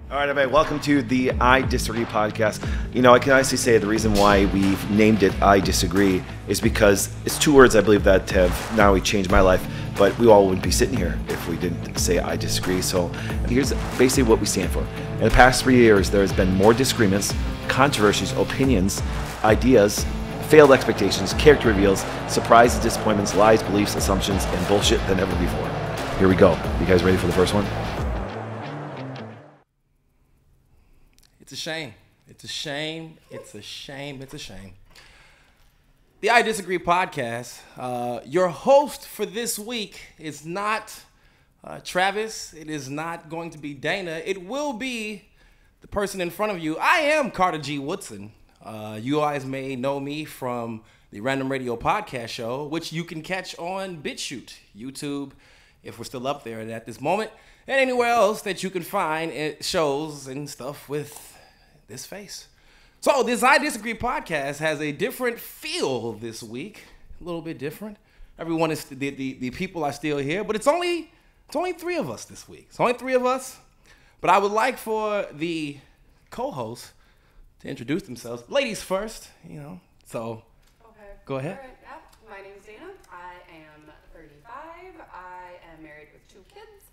All right, everybody, welcome to the I Disagree podcast. You know, I can honestly say the reason why we've named it I Disagree is because it's two words I believe that have not only changed my life, but we all wouldn't be sitting here if we didn't say I disagree. So here's basically what we stand for. In the past 3 years, there has been more disagreements, controversies, opinions, ideas, failed expectations, character reveals, surprises, disappointments, lies, beliefs, assumptions, and bullshit than ever before. Here we go. You guys ready for the first one? It's a shame. It's a shame. It's a shame. It's a shame. The I Disagree podcast, your host for this week is not Travis. It is not going to be Dana. It will be the person in front of you. I am Carter G. Woodson. You guys may know me from the Random Radio podcast show, which you can catch on BitChute, YouTube, if we're still up there at this moment, and anywhere else that you can find shows and stuff with this face. So this I Disagree podcast has a different feel this week, a little bit different. Everyone is the people are still here, but it's only three of us this week. It's only three of us, but I would like for the co-hosts to introduce themselves. Ladies first, you know. So okay. Go ahead. All right. Yeah. My name is Dana. I am 35. I am married with 2 kids.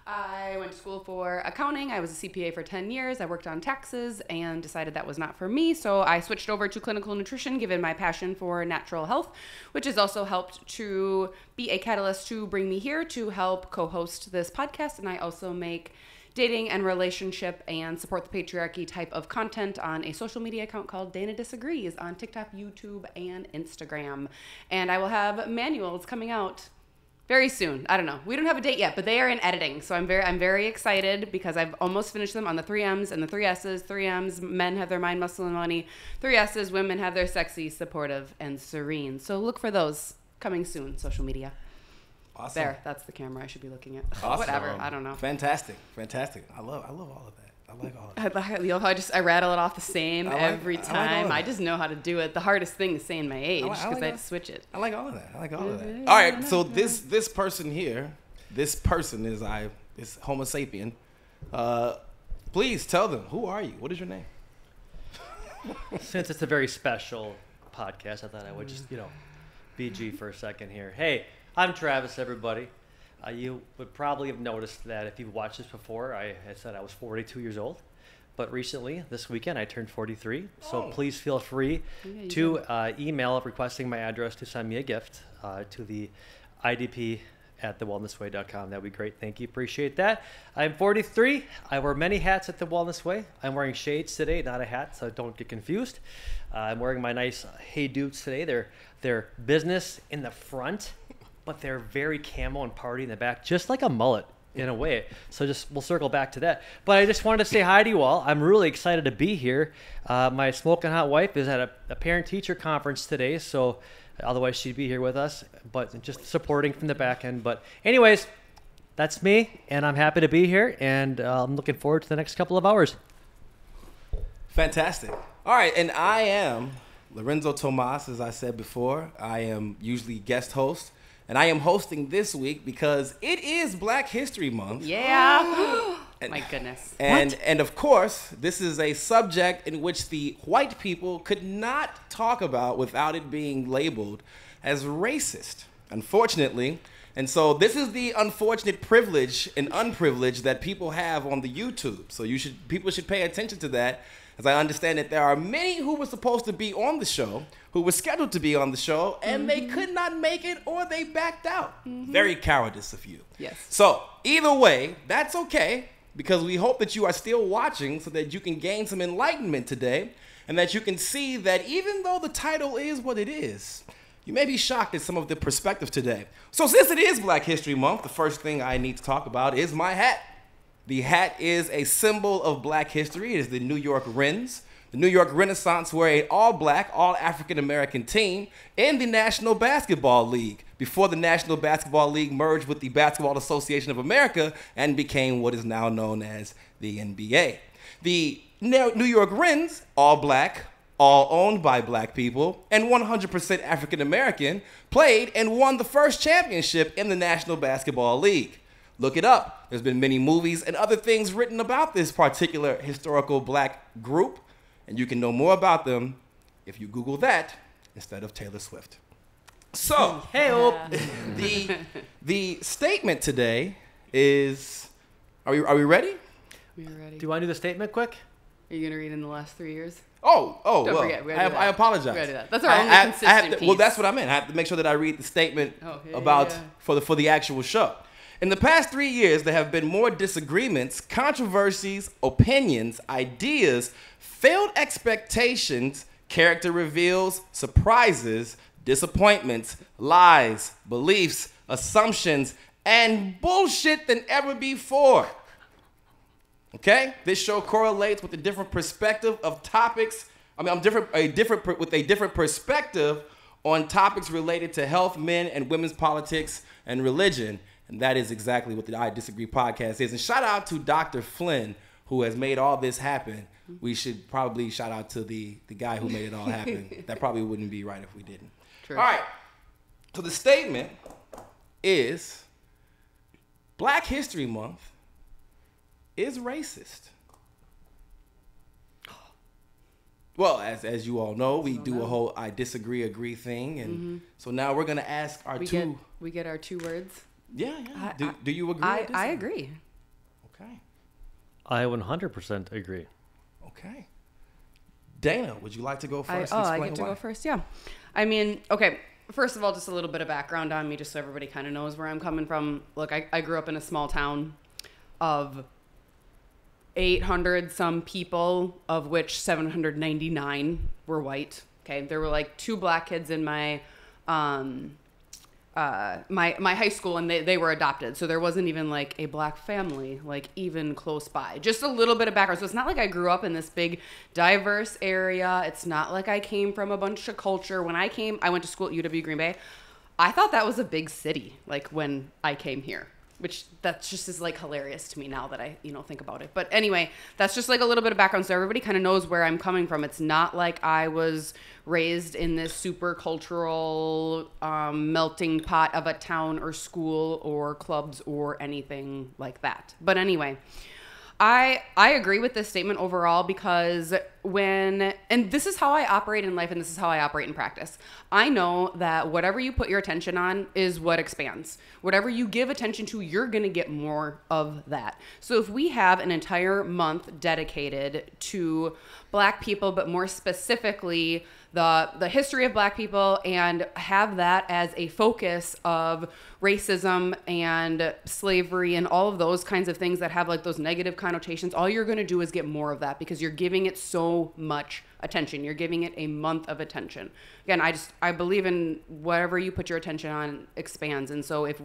I went to school for accounting. I was a CPA for 10 years. I worked on taxes and decided that was not for me. So I switched over to clinical nutrition, given my passion for natural health, which has also helped to be a catalyst to bring me here to help co-host this podcast. And I also make dating and relationship and support the patriarchy type of content on a social media account called Dana Disagrees on TikTok, YouTube, and Instagram. And I will have manuals coming out very soon. I don't know. We don't have a date yet, but they are in editing. So I'm very excited because I've almost finished them on the 3 M's and the 3 S's. 3 M's, men have their mind, muscle, and money. 3 S's, women have their sexy, supportive, and serene. So look for those coming soon, social media. Awesome. There, that's the camera I should be looking at. Awesome. Whatever, I don't know. Fantastic. I love all of that. I like all of that. You know how I rattle it off the same every I like time. I just know how to do it. The hardest thing is saying my age because I have to switch it. I like all of that. All right, so this person here, this person is this Homo sapien. Please tell them, who are you? What is your name? Since it's a very special podcast, I thought I would just, BG for a second here. Hey, I'm Travis, everybody. You would probably have noticed that if you've watched this before, I had said I was 42 years old. But recently, this weekend, I turned 43. So please feel free to email requesting my address to send me a gift to the idp@thewellnessway.com. That would be great. Thank you. Appreciate that. I'm 43. I wear many hats at the Wellness Way. I'm wearing shades today, not a hat, so don't get confused. I'm wearing my nice Hey Dukes today. They're business in the front, but they're very camo and party in the back, just like a mullet in a way. So we'll circle back to that. But I just wanted to say hi to you all. I'm really excited to be here. My smoking hot wife is at a parent-teacher conference today, so otherwise she'd be here with us, but just supporting from the back end. But anyways, that's me, and I'm happy to be here, and I'm looking forward to the next couple of hours. Fantastic. All right, and I am Lorenzo Tomas, as I said before. I am usually guest host. And I am hosting this week because it is Black History Month. Yeah. My goodness. And of course, this is a subject in which the white people could not talk about without it being labeled as racist, unfortunately. And so this is the unfortunate privilege and unprivilege that people have on the YouTube. So people should pay attention to that. As I understand it, there are many who were supposed to be on the show, who were scheduled to be on the show, and they could not make it or they backed out. Very cowardice of you. Yes. So either way, that's okay, because we hope that you are still watching so that you can gain some enlightenment today and that you can see that even though the title is what it is, you may be shocked at some of the perspective today. So since it is Black History Month, the first thing I need to talk about is my hat. The hat is a symbol of Black history. It is the New York Wrens. The New York Renaissance were an all-Black, all-African-American team in the National Basketball League before the National Basketball League merged with the Basketball Association of America and became what is now known as the NBA. The New York Wrens, all-Black, all owned by Black people, and 100% African-American, played and won the first championship in the National Basketball League. Look it up. There's been many movies and other things written about this particular historical black group, and you can know more about them if you Google that instead of Taylor Swift. So, the statement today is, are we ready? We are ready. Do you want to do the statement quick? Are you gonna read in the last 3 years? Don't well, forget. I apologize. We gotta do that. That's our only consistent piece. Well, that's what I meant. I have to make sure that I read the statement for the actual show. In the past 3 years, there have been more disagreements, controversies, opinions, ideas, failed expectations, character reveals, surprises, disappointments, lies, beliefs, assumptions, and bullshit than ever before. Okay? This show correlates with a different perspective of topics. With a different perspective on topics related to health, men and women's politics, and religion. And that is exactly what the I Disagree podcast is. And shout out to Dr. Flynn, who has made all this happen. We should probably shout out to the guy who made it all happen. That probably wouldn't be right if we didn't. True. All right. So the statement is Black History Month is racist. Well, as you all know, we do a whole I disagree, agree thing. And so now we're going to ask our We get our 2 words. Yeah. Do you agree? I agree. Okay. I 100% agree. Okay. Dana, would you like to go first? I get to go first, yeah. I mean, okay, first of all, just a little bit of background on me, just so everybody kind of knows where I'm coming from. Look, I grew up in a small town of 800 some people, of which 799 were white. Okay, there were like 2 black kids in my my high school, and they were adopted, so there wasn't even like a black family like even close by. Just a little bit of background. So it's not like I grew up in this big diverse area. It's not like I came from a bunch of culture. When I went to school at UW Green Bay. I thought that was a big city, like when I came here, which that's just is like hilarious to me now that I think about it. But anyway, that's just like a little bit of background so everybody kind of knows where I'm coming from. It's not like I was raised in this super cultural melting pot of a town or school or clubs or anything like that. But anyway, I agree with this statement overall because and this is how I operate in life and this is how I operate in practice. I know that whatever you put your attention on is what expands. Whatever you give attention to, you're going to get more of that. So if we have an entire month dedicated to Black people, but more specifically the history of Black people, and have that as a focus of racism and slavery and all of those kinds of things that have like those negative connotations, all you're going to do is get more of that because you're giving it so much attention. You're giving it a month of attention. Again, I believe in whatever you put your attention on expands. And so if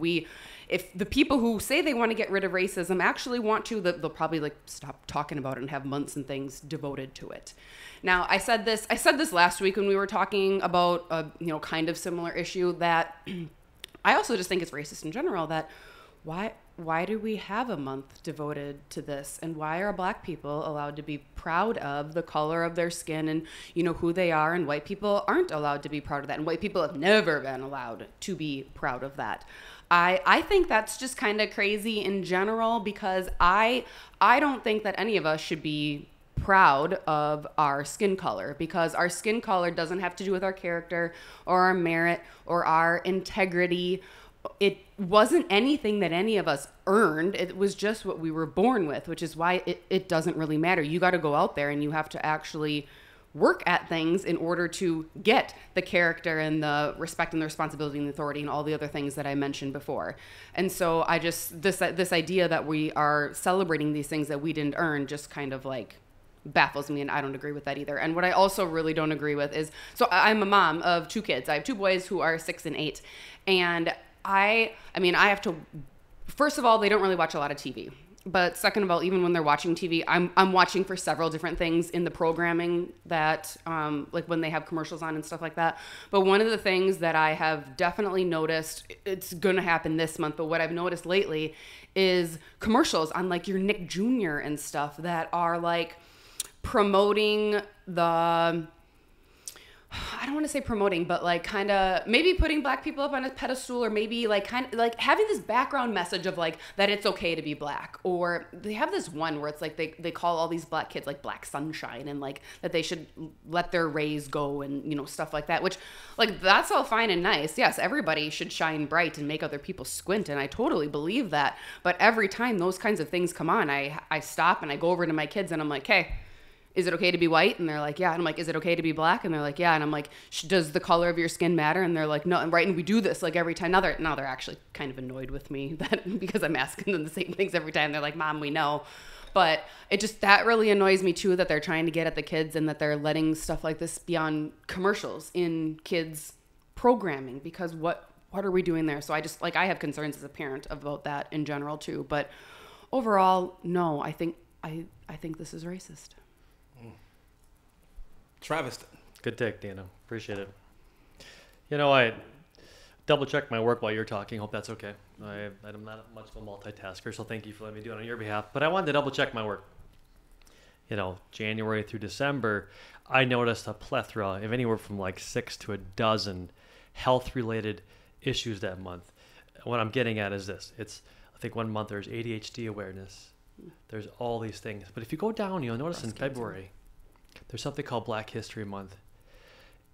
the people who say they want to get rid of racism actually want to, they'll probably like stop talking about it and have months and things devoted to it. Now, I said this last week when we were talking about a kind of similar issue, that I also just think it's racist in general, that why do we have a month devoted to this? And why are Black people allowed to be proud of the color of their skin and, who they are, and white people aren't allowed to be proud of that? And white people have never been allowed to be proud of that. I think that's just kind of crazy in general, because I don't think that any of us should be proud of our skin color, because our skin color doesn't have to do with our character or our merit or our integrity. It wasn't anything that any of us earned. It was just what we were born with, which is why it doesn't really matter. You got to go out there and you have to actually work at things in order to get the character and the respect and the responsibility and the authority and all the other things that I mentioned before. And so I just, this idea that we are celebrating these things that we didn't earn just kind of like baffles me, and I don't agree with that either. And what I also really don't agree with is, so I'm a mom of 2 kids. I have 2 boys who are 6 and 8. And I have to, first of all, they don't really watch a lot of TV. But second of all, even when they're watching TV, I'm watching for several different things in the programming that, like when they have commercials on and stuff like that. But one of the things that I have definitely noticed, it's going to happen this month, but what I've noticed lately is commercials on like your Nick Jr. and stuff that are like promoting the I don't want to say promoting, but like kind of maybe putting black people up on a pedestal, or maybe like kind of like having this background message of like that it's okay to be black. Or they have this one where it's like they call all these black kids like black sunshine, and like that they should let their rays go, and you know, stuff like that, which like that's all fine and nice. Yes, everybody should shine bright and make other people squint, and I totally believe that. But every time those kinds of things come on, I stop and I go over to my kids and I'm like, hey, is it okay to be white? And they're like, yeah. And I'm like, is it okay to be black? And they're like, yeah. And I'm like, does the color of your skin matter? And they're like, no. And right. And we do this like every time. Now they're actually kind of annoyed with me that because I'm asking them the same things every time. They're like, Mom, we know. But it just, that really annoys me too, that they're trying to get at the kids and that they're letting stuff like this be on commercials in kids programming, because what are we doing there? So I just, like, I have concerns as a parent about that in general too. But overall, no, I think this is racist. Travis. Good take, Dana. Appreciate it. You know, I double-checked my work while you're talking. Hope that's okay. I'm not much of a multitasker, so thank you for letting me do it on your behalf. But I wanted to double-check my work. You know, January through December, I noticed a plethora of anywhere from like 6 to a dozen health-related issues that month. What I'm getting at is this. I think one month there's ADHD awareness. There's all these things. But if you go down, you'll notice in February, there's something called Black History Month.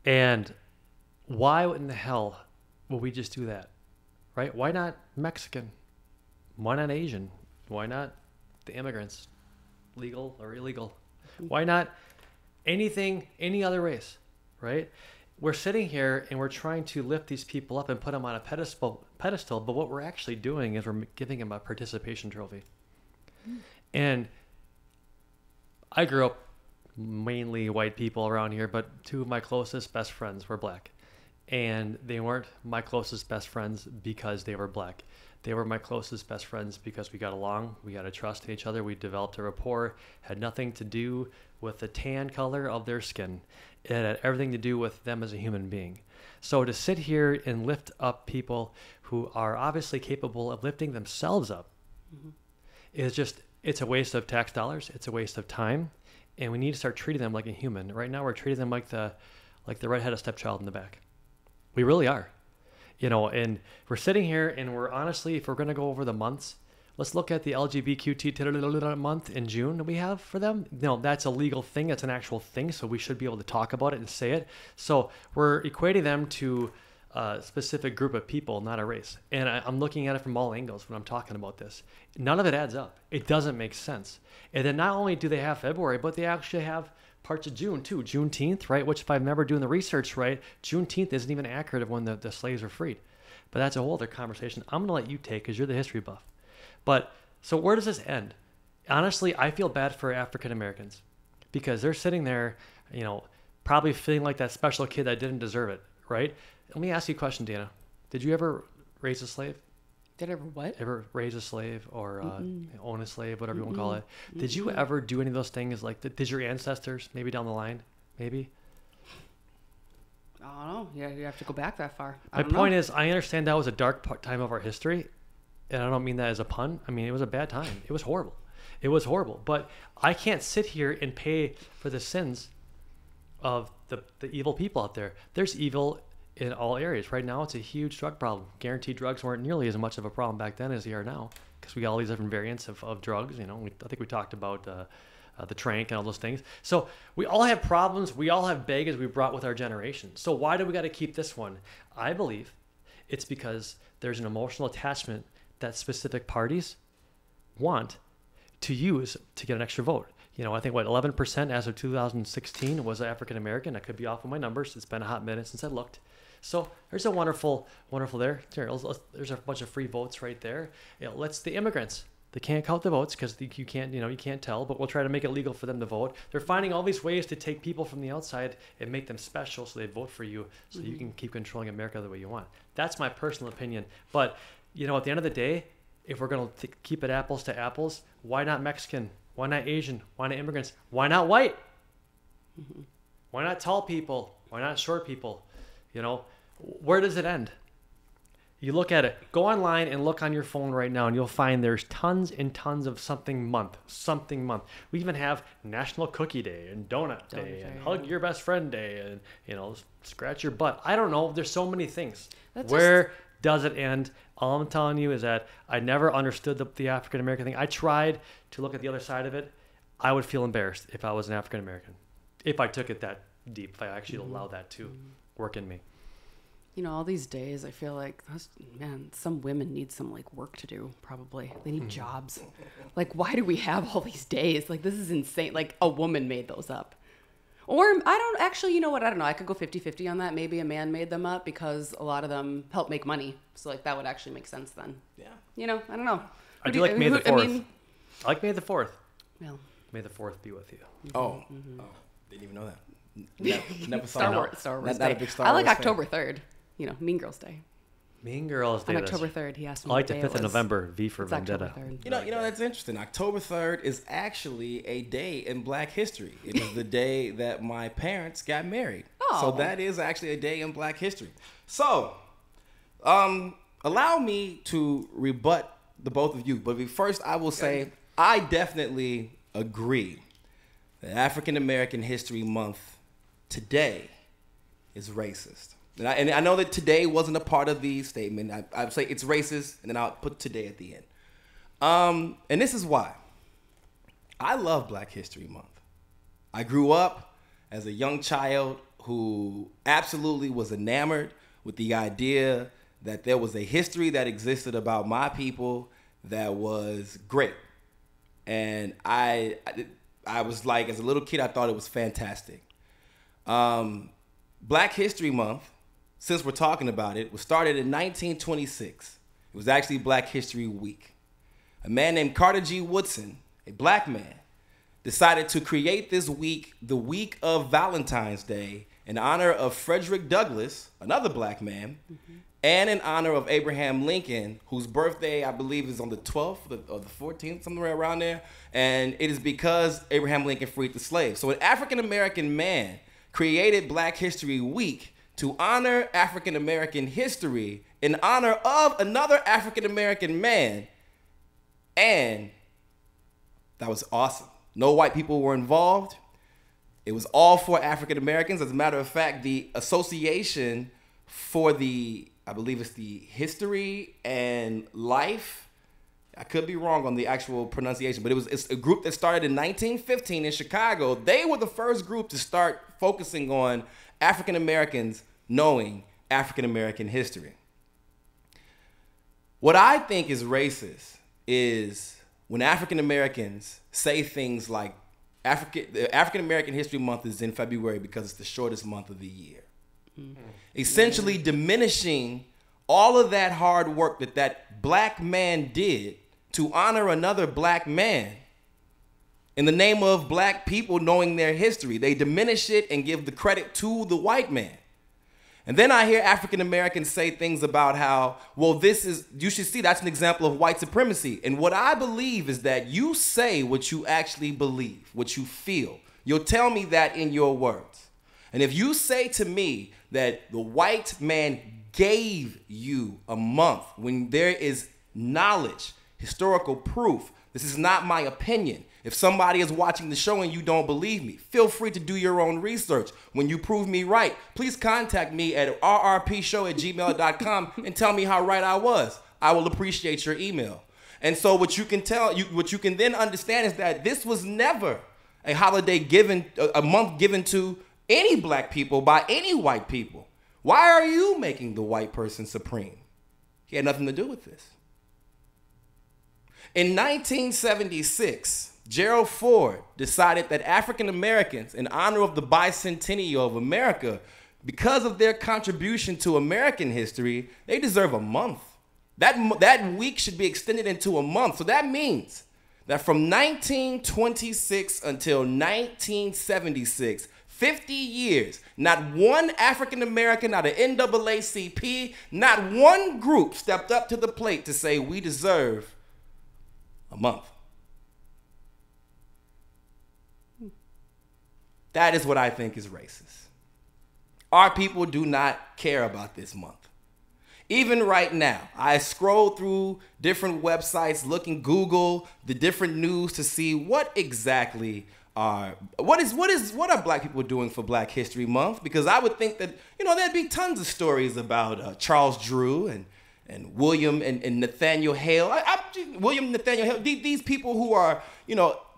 And why in the hell would we just do that? Right? Why not Mexican? Why not Asian? Why not the immigrants? Legal or illegal? Why not anything, any other race? Right? We're sitting here and we're trying to lift these people up and put them on a pedestal, but what we're actually doing is we're giving them a participation trophy. And I grew up mainly white people around here, but two of my closest best friends were black. And they weren't my closest best friends because they were black. They were my closest best friends because we got along, we had a trust in each other, we developed a rapport, had nothing to do with the tan color of their skin. It had everything to do with them as a human being. So to sit here and lift up people who are obviously capable of lifting themselves up is just, it's a waste of tax dollars, it's a waste of time, and we need to start treating them like a human. Right now we're treating them like the redheaded stepchild in the back. We really are. You know, and we're sitting here and we're honestly, if we're going to go over the months, let's look at the LGBTQ month in June that we have for them. No, that's a legal thing. That's an actual thing. So we should be able to talk about it and say it. So we're equating them to a specific group of people, not a race. And I'm looking at it from all angles when I'm talking about this. None of it adds up. It doesn't make sense. And then not only do they have February, but they actually have parts of June too. Juneteenth, right? Which if I remember doing the research right, Juneteenth isn't even accurate of when the slaves were freed. But that's a whole other conversation I'm going to let you take because you're the history buff. But so where does this end? Honestly, I feel bad for African Americans because they're sitting there, you know, probably feeling like that special kid that didn't deserve it, right? Let me ask you a question, Dana. Did you ever raise a slave? Did I ever what? Ever raise a slave or own a slave, whatever you want to call it? Did you ever do any of those things? Like, did your ancestors, maybe down the line, maybe? I don't know. Yeah, you have to go back that far. My point is, I understand that was a dark time of our history, and I don't mean that as a pun. I mean, it was a bad time. It was horrible. It was horrible. But I can't sit here and pay for the sins of the evil people out there. There's evil in all areas. Right now, it's a huge drug problem. Guaranteed drugs weren't nearly as much of a problem back then as they are now because we got all these different variants of drugs. You know, I think we talked about the trank and all those things. So we all have problems. We all have baggage we brought with our generation. So why do we got to keep this one? I believe it's because there's an emotional attachment that specific parties want to use to get an extra vote. You know, I think 11% as of 2016 was African American. I could be off on my numbers. It's been a hot minute since I looked. So there's a wonderful there. There's a bunch of free votes right there. You know, let's the immigrants. They can't count the votes because you can't tell, but we'll try to make it legal for them to vote. They're finding all these ways to take people from the outside and make them special so they vote for you so you can keep controlling America the way you want. That's my personal opinion. But, you know, at the end of the day, if we're going to keep it apples to apples, why not Mexican? Why not Asian? Why not immigrants? Why not white? Why not tall people? Why not short people? You know, where does it end? You look at it. Go online and look on your phone right now, and you'll find there's tons and tons of something month. We even have National Cookie Day and Donut Day and Hug Your Best Friend Day and, you know, Scratch Your Butt. I don't know. There's so many things. Where does it end? All I'm telling you is that I never understood the African American thing. I tried to look at the other side of it. I would feel embarrassed if I was an African American, if I took it that deep, if I actually allowed that to work in me. You know, all these days, I feel like, man, some women need some, like, work to do, probably. They need jobs. Like, why do we have all these days? Like, this is insane. Like, a woman made those up. Or, I don't, actually, you know what? I don't know. I could go 50-50 on that. Maybe a man made them up because a lot of them help make money. So, like, that would actually make sense then. Yeah. You know, I don't know. I do like May the 4th. I like May the 4th. Well. May the 4th be with you. Oh, didn't even know that. Never saw Star Wars not Day. a big Star I like Wars October 3rd. You know, Mean Girls Day. Mean Girls Day. On October 3rd, he asked me I like what the day 5th of November, V for Vendetta. You know, that's interesting. October 3rd is actually a day in Black history. It was the day that my parents got married. Oh. So that is actually a day in Black history. So, allow me to rebut the both of you. But first, I will say I definitely agree that African American History Month today is racist. And I know that today wasn't a part of the statement. I'd say it's racist, and then I'll put today at the end. And this is why. I love Black History Month. I grew up as a young child who absolutely was enamored with the idea that there was a history that existed about my people that was great. And I was like, as a little kid, I thought it was fantastic. Black History Month, since we're talking about it, was started in 1926. It was actually Black History Week. A man named Carter G. Woodson, a black man, decided to create this week, the week of Valentine's Day, in honor of Frederick Douglass, another black man, and in honor of Abraham Lincoln, whose birthday, I believe, is on the 12th or the 14th, somewhere around there. And it is because Abraham Lincoln freed the slaves. So an African-American man created Black History Week to honor African-American history in honor of another African-American man. And that was awesome. No white people were involved. It was all for African-Americans. As a matter of fact, the association for the, I believe it's the History and Life, I could be wrong on the actual pronunciation, but it's a group that started in 1915 in Chicago. They were the first group to start focusing on African Americans knowing African American history. What I think is racist is when African Americans say things like African American History Month is in February because it's the shortest month of the year. Essentially diminishing all of that hard work that black man did to honor another black man in the name of black people knowing their history. They diminish it and give the credit to the white man. And then I hear African Americans say things about how, well, you should see that's an example of white supremacy. And what I believe is that you say what you actually believe, what you feel. You'll tell me that in your words. And if you say to me that the white man gave you a month when there is knowledge, historical proof, this is not my opinion. If somebody is watching the show and you don't believe me, feel free to do your own research. When you prove me right, please contact me at rrpshow@gmail.com and tell me how right I was. I will appreciate your email. And so what you can then understand is that this was never a holiday given, a month given to any black people by any white people. Why are you making the white person supreme? He had nothing to do with this. In 1976, Gerald Ford decided that African Americans, in honor of the bicentennial of America, because of their contribution to American history, they deserve a month. That week should be extended into a month. So that means that from 1926 until 1976, 50 years, not one African American, not an NAACP, not one group stepped up to the plate to say we deserve a month. That is what I think is racist. Our people do not care about this month. Even right now, I scroll through different websites, looking Google the different news to see what exactly what are Black people doing for Black History Month? Because I would think that there'd be tons of stories about Charles Drew and William and Nathaniel Hale. William Nathaniel Hale. These people who are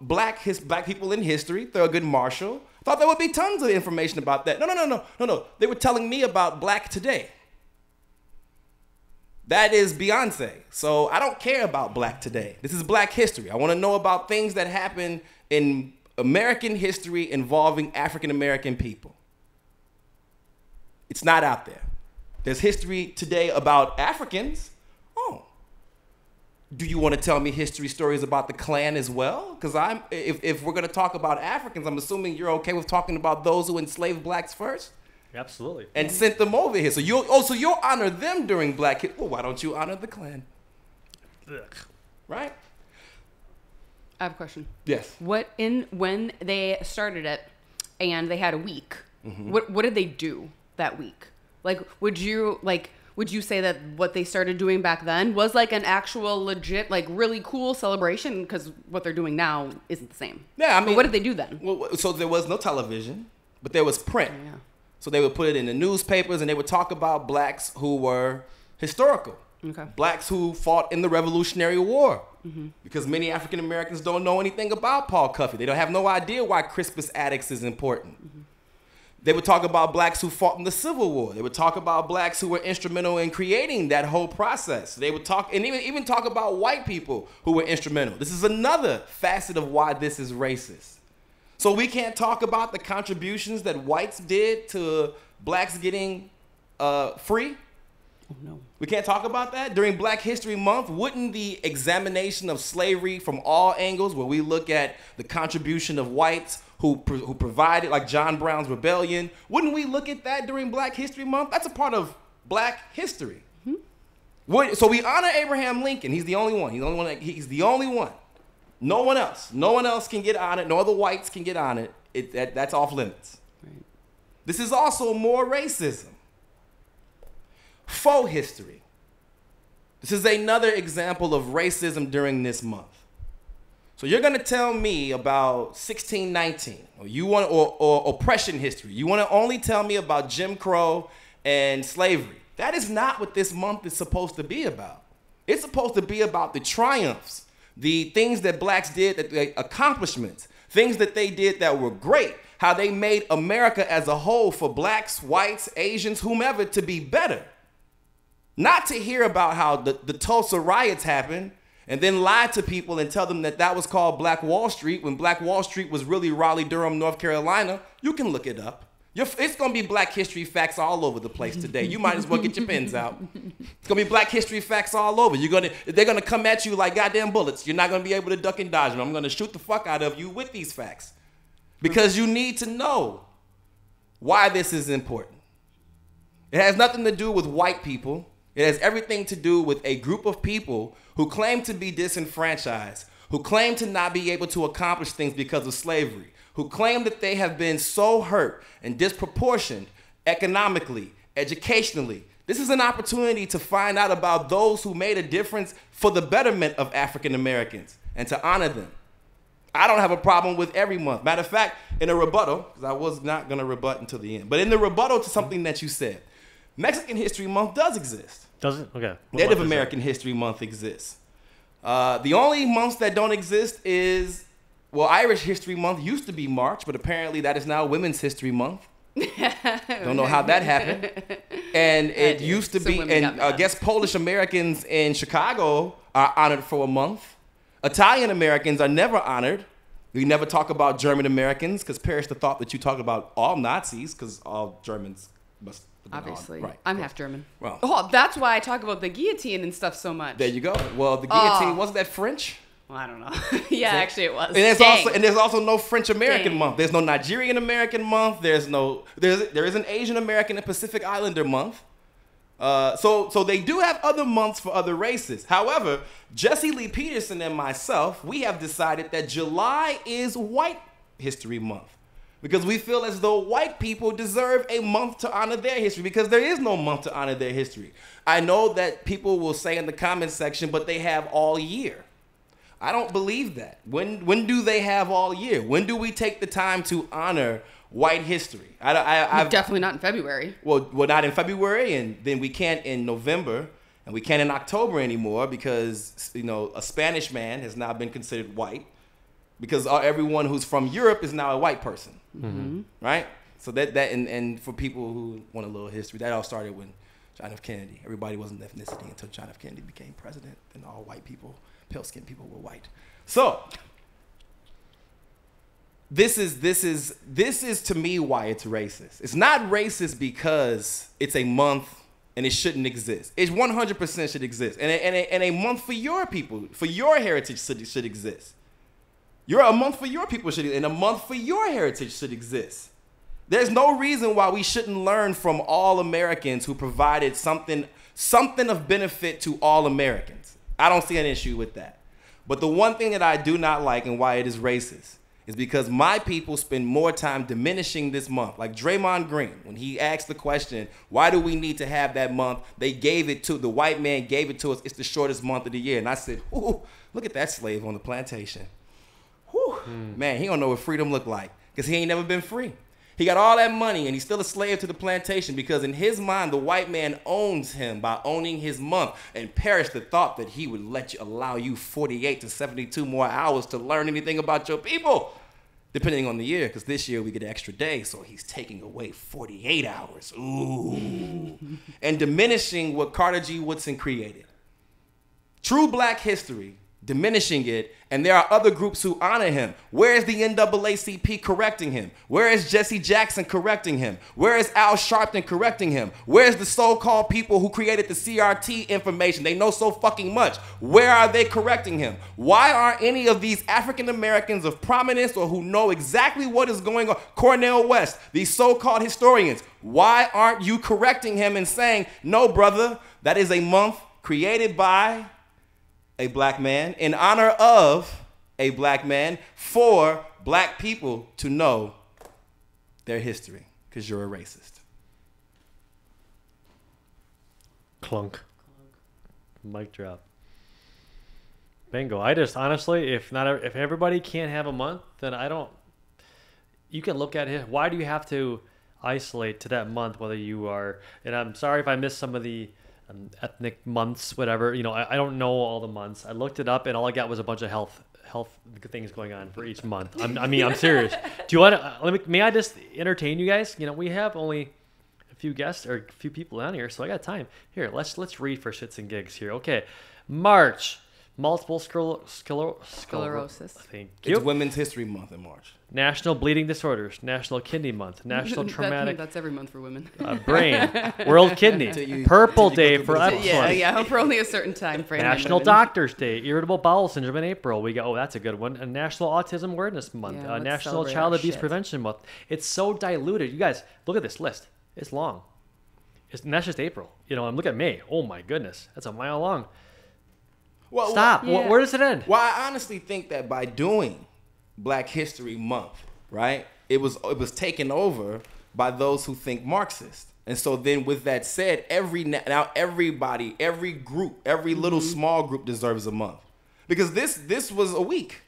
Black people in history. Thurgood Marshall. Thought there would be tons of information about that. No. They were telling me about Black Today. That is Beyonce. So I don't care about Black Today. This is Black history. I want to know about things that happen in American history involving African American people. It's not out there. There's history today about Africans. Oh. Do you want to tell me history stories about the Klan as well? Because if we're going to talk about Africans, I'm assuming you're okay with talking about those who enslaved Blacks first? Absolutely. And sent them over here. So you'll honor them during Black History. Well, why don't you honor the Klan? Ugh. Right? I have a question. Yes. When they started it and they had a week, what did they do that week? Like, would you say that what they started doing back then was like an actual legit, like really cool celebration? Because what they're doing now isn't the same. Yeah, I mean, but what did they do then? Well, so there was no television, but there was print. Yeah. So they would put it in the newspapers and they would talk about Blacks who were historical. Okay. Blacks who fought in the Revolutionary War. Because many African Americans don't know anything about Paul Cuffey. They don't have no idea why Crispus Attucks is important. They would talk about Blacks who fought in the Civil War. They would talk about Blacks who were instrumental in creating that whole process. They would talk and even talk about white people who were instrumental. This is another facet of why this is racist. So we can't talk about the contributions that whites did to Blacks getting free. Oh, no. We can't talk about that? During Black History Month, wouldn't the examination of slavery from all angles, where we look at the contribution of whites who provided, like John Brown's Rebellion, wouldn't we look at that during Black History Month? That's a part of Black history. So we honor Abraham Lincoln. He's the only one. He's the only one. No one else. No one else can get honored. No other whites can get honored. That's off limits. Right. This is also more racism. Faux history. This is another example of racism during this month. So you're going to tell me about 1619, or oppression history. You want to only tell me about Jim Crow and slavery. That is not what this month is supposed to be about. It's supposed to be about the triumphs, the things that Blacks did, the accomplishments, things that they did that were great, how they made America as a whole for Blacks, whites, Asians, whomever to be better. Not to hear about how the Tulsa riots happened and then lie to people and tell them that was called Black Wall Street when Black Wall Street was really Raleigh-Durham, North Carolina. You can look it up. It's going to be Black history facts all over the place today. You might as well get your pens out. It's going to be Black history facts all over. They're going to come at you like goddamn bullets. You're not going to be able to duck and dodge them. I'm going to shoot the fuck out of you with these facts. Because you need to know why this is important. It has nothing to do with white people. It has everything to do with a group of people who claim to be disenfranchised, who claim to not be able to accomplish things because of slavery, who claim that they have been so hurt and disproportioned economically, educationally. This is an opportunity to find out about those who made a difference for the betterment of African Americans and to honor them. I don't have a problem with every month. Matter of fact, in a rebuttal, because I was not going to rebut until the end, but in the rebuttal to something that you said, Mexican History Month does exist. Does it? Okay. Native American History Month exists. The only months that don't exist is, Irish History Month used to be March, but apparently that is now Women's History Month. Don't know how that happened. And it used to be, and I guess Polish Americans in Chicago are honored for a month. Italian Americans are never honored. We never talk about German Americans because perish the thought that you talk about all Nazis because all Germans must. Obviously. Right. I'm half German. Well, that's why I talk about the guillotine and stuff so much. There you go. Well, the guillotine, wasn't that French? Well, I don't know. Yeah, actually it was. And there's also no French American month. There's no Nigerian American month. There is an Asian American and Pacific Islander month. So they do have other months for other races. However, Jesse Lee Peterson and myself, we have decided that July is White History Month. because we feel as though white people deserve a month to honor their history, because there is no month to honor their history. I know that people will say in the comments section, but they have all year. I don't believe that. When do they have all year? When do we take the time to honor white history? I've Definitely not in February. Well, not in February, and then we can't in November, and we can't in October anymore, because a Spanish man has now been considered white, because everyone who's from Europe is now a white person, right? So that and for people who want a little history, that all started when John F. Kennedy. Everybody wasn't ethnicity until John F. Kennedy became president, and all white people, pale-skinned people, were white. So this is to me why it's racist. It's not racist because it's a month and it shouldn't exist. It 100% should exist, and a month for your people, for your heritage should exist. A month for your people should, and a month for your heritage should exist. There's no reason why we shouldn't learn from all Americans who provided something of benefit to all Americans. I don't see an issue with that. But the one thing that I do not like, and why it is racist, is because my people spend more time diminishing this month. Like Draymond Green, when he asked the question, why do we need to have that month? The white man gave it to us. It's the shortest month of the year. And I said, ooh, look at that slave on the plantation. Whew, man, he don't know what freedom look like, because he ain't never been free. He got all that money, and he's still a slave to the plantation, because in his mind, the white man owns him by owning his month, and perish the thought that he would allow you 48 to 72 more hours to learn anything about your people, depending on the year, because this year we get an extra day, so he's taking away 48 hours. Ooh. And diminishing what Carter G. Woodson created. True black history, diminishing it, and there are other groups who honor him. Where is the NAACP correcting him? Where is Jesse Jackson correcting him? Where is Al Sharpton correcting him? Where is the so-called people who created the CRT information? They know so fucking much. Where are they correcting him? Why aren't any of these African Americans of prominence or who know exactly what is going on, Cornel West, these so-called historians, why aren't you correcting him and saying, no, brother, that is a month created by a black man, in honor of a black man, for black people to know their history, because you're a racist. Clunk. Mic drop. Bingo. I just honestly, if everybody can't have a month, then you can look at it. Why do you have to isolate to that month, whether you are, and I'm sorry if I missed some of the ethnic months, whatever, I don't know all the months. I looked it up and all I got was a bunch of health things going on for each month. I'm serious. Do you want to, may I just entertain you guys? We have only a few guests or a few people down here, so I got time. Here, let's read for shits and gigs here. Okay. March, multiple sclerosis. Thank you. It's Women's History Month in March. National Bleeding Disorders, National Kidney Month, National Traumatic. That's every month for women. Brain, World Kidney, Purple Day for excellence. Yeah, for only a certain time frame. National Doctors Day, Irritable Bowel Syndrome in April. We got, that's a good one. A National Autism Awareness Month, National Child Abuse Prevention Month. It's so diluted. You guys, look at this list. It's long. And that's just April. I'm looking at May. Oh my goodness, that's a mile long. Well, stop. Yeah. Where does it end? Well, I honestly think that by doing Black History Month, right, it was taken over by those who think Marxist. And so then with that said, everybody, every group, every little small group deserves a month. Because this was a week.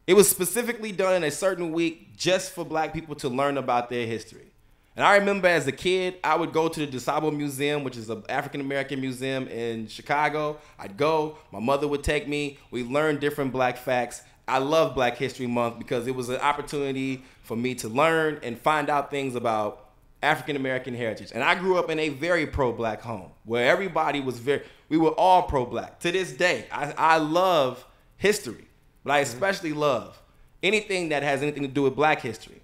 It was specifically done in a certain week just for black people to learn about their history. And I remember as a kid, I would go to the DeSable Museum, which is an African-American museum in Chicago. I'd go. My mother would take me. We learned different black facts. I love Black History Month because it was an opportunity for me to learn and find out things about African-American heritage. And I grew up in a very pro-black home where everybody was we were all pro-black. To this day, I love history, but I especially love anything that has anything to do with black history.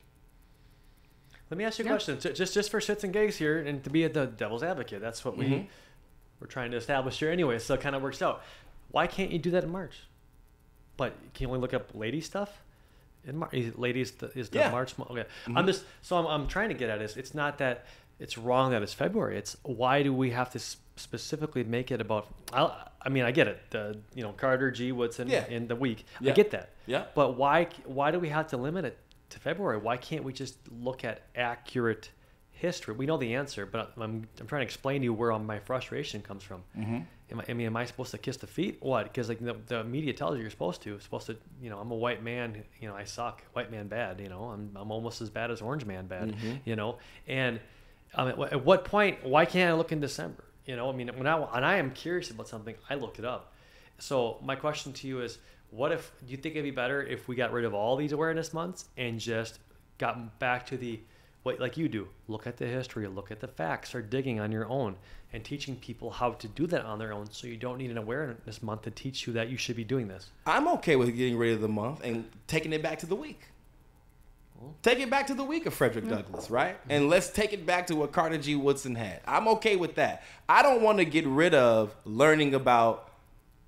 Let me ask you a question, just for shits and gigs here, and to be the devil's advocate. That's what we're trying to establish here anyway, so it kind of works out. Why can't you do that in March? But can you only look up lady stuff? Ladies is the March month. Okay, I'm trying to get at it. It's not that it's wrong that it's February. It's why do we have to specifically make it about? I get it. Carter G. Woodson in the week. Yeah. I get that. Yeah. But why do we have to limit it to February, why can't we just look at accurate history? We know the answer, but I'm trying to explain to you where my frustration comes from. Mm-hmm. Am I supposed to kiss the feet? What? Because like the media tells you you're supposed to. I'm a white man. I suck. White man bad. I'm almost as bad as orange man bad. Mm-hmm. And at what point? Why can't I look in December? When I am curious about something, I look it up. So my question to you is, do you think it'd be better if we got rid of all these awareness months and just got back to what like you do? Look at the history, look at the facts, start digging on your own and teaching people how to do that on their own, so you don't need an awareness month to teach you that you should be doing this. I'm okay with getting rid of the month and taking it back to the week. Take it back to the week of Frederick Douglass, right? And let's take it back to what Carter G. Woodson had. I'm okay with that. I don't want to get rid of learning about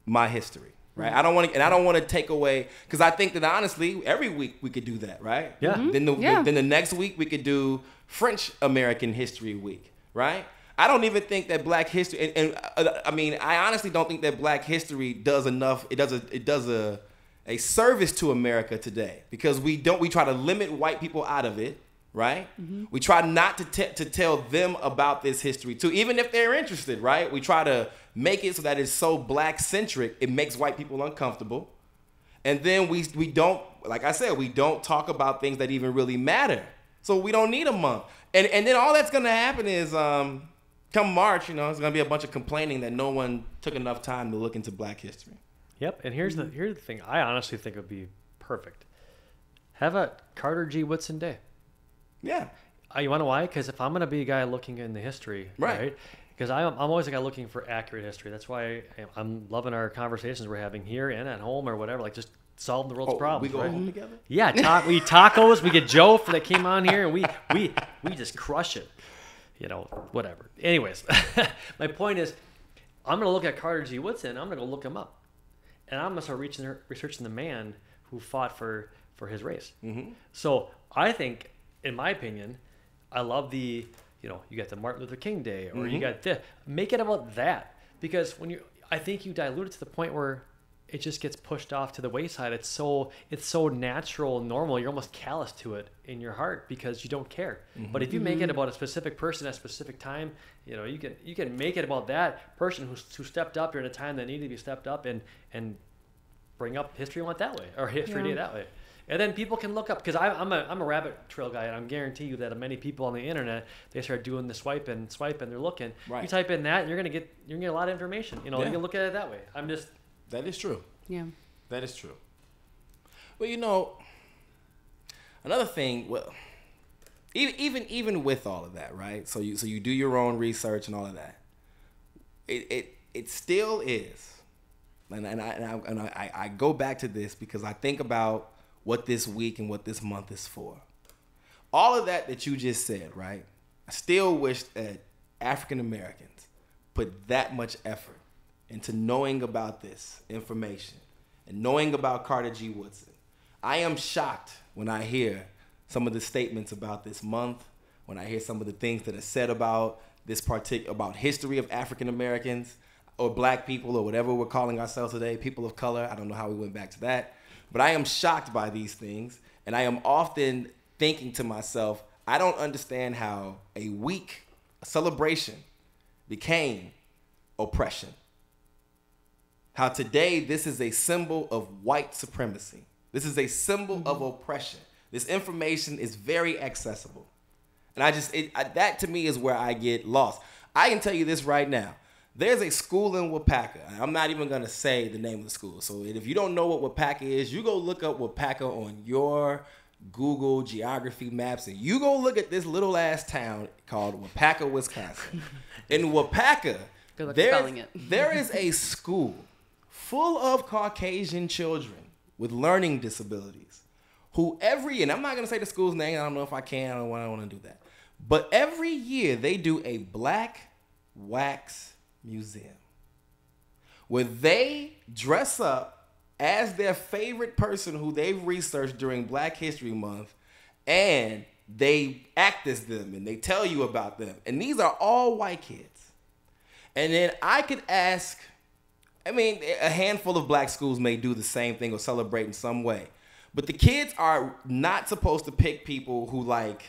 my history, right? I don't want to take away, because I think that honestly, every week we could do that, right? Yeah. Then the next week we could do French American History Week, right? I don't even think that Black history, I honestly don't think that Black history does enough. It does a service to America today, because we try to limit white people out of it, right? Mm-hmm. We try not to tell them about this history too, even if they're interested, right? We try to make it so that it's so Black centric, it makes white people uncomfortable. And then we don't, like I said, we don't talk about things that even really matter. So we don't need a month. And then all that's gonna happen is come March, it's gonna be a bunch of complaining that no one took enough time to look into Black history. Yep, and here's the thing. I honestly think it would be perfect. Have a Carter G. Woodson Day. Yeah. You want to know why? Because if I'm going to be a guy looking in the history, right? Because I'm always a guy looking for accurate history. That's why I'm loving our conversations we're having here and at home or whatever, like just solving the world's problems. We go home together? Yeah, we eat tacos. We get Joe that came on here, and we just crush it. Whatever. Anyways, my point is, I'm going to look at Carter G. Woodson. I'm going to go look him up. And I'm going to start researching the man who fought for his race. Mm-hmm. So I think, in my opinion, I love you got the Martin Luther King Day, or you got this. Make it about that. Because I think you dilute it to the point where it just gets pushed off to the wayside. It's so natural and normal. You're almost callous to it in your heart because you don't care. Mm-hmm. But if you make it about a specific person at a specific time, you can make it about that person who stepped up during a time that needed to be stepped up and bring up History Month that way, or History Day that way. And then people can look up, because I'm a rabbit trail guy, and I guarantee you that many people on the internet, they start doing the swipe and they're looking. Right. You type in that, and you're gonna get a lot of information. You can look at it that way. That is true. Yeah. That is true. Well, another thing, even with all of that, right? So you do your own research and all of that. It still is, and I go back to this because I think about what this week and what this month is for. All of that you just said, right? I still wish that African Americans put that much effort into knowing about this information and knowing about Carter G. Woodson. I am shocked when I hear some of the statements about this month, when I hear some of the things that are said about about history of African Americans or Black people or whatever we're calling ourselves today, people of color. I don't know how we went back to that. But I am shocked by these things, and I am often thinking to myself, I don't understand how a celebration became oppression. How today this is a symbol of white supremacy. This is a symbol of oppression. This information is very accessible. And that to me is where I get lost. I can tell you this right now. There's a school in Wapaka. I'm not even going to say the name of the school. So if you don't know what Wapaka is, you go look up Wapaka on your Google geography maps, and you go look at this little ass town called Wapaka, Wisconsin. In Wapaka, there is a school full of Caucasian children with learning disabilities and I'm not going to say the school's name. I don't know if I can. I don't want to do that. But every year they do a Black wax museum where they dress up as their favorite person who they've researched during Black History Month, and they act as them and they tell you about them. And these are all white kids. And then I could ask, a handful of Black schools may do the same thing or celebrate in some way. But the kids are not supposed to pick people who like,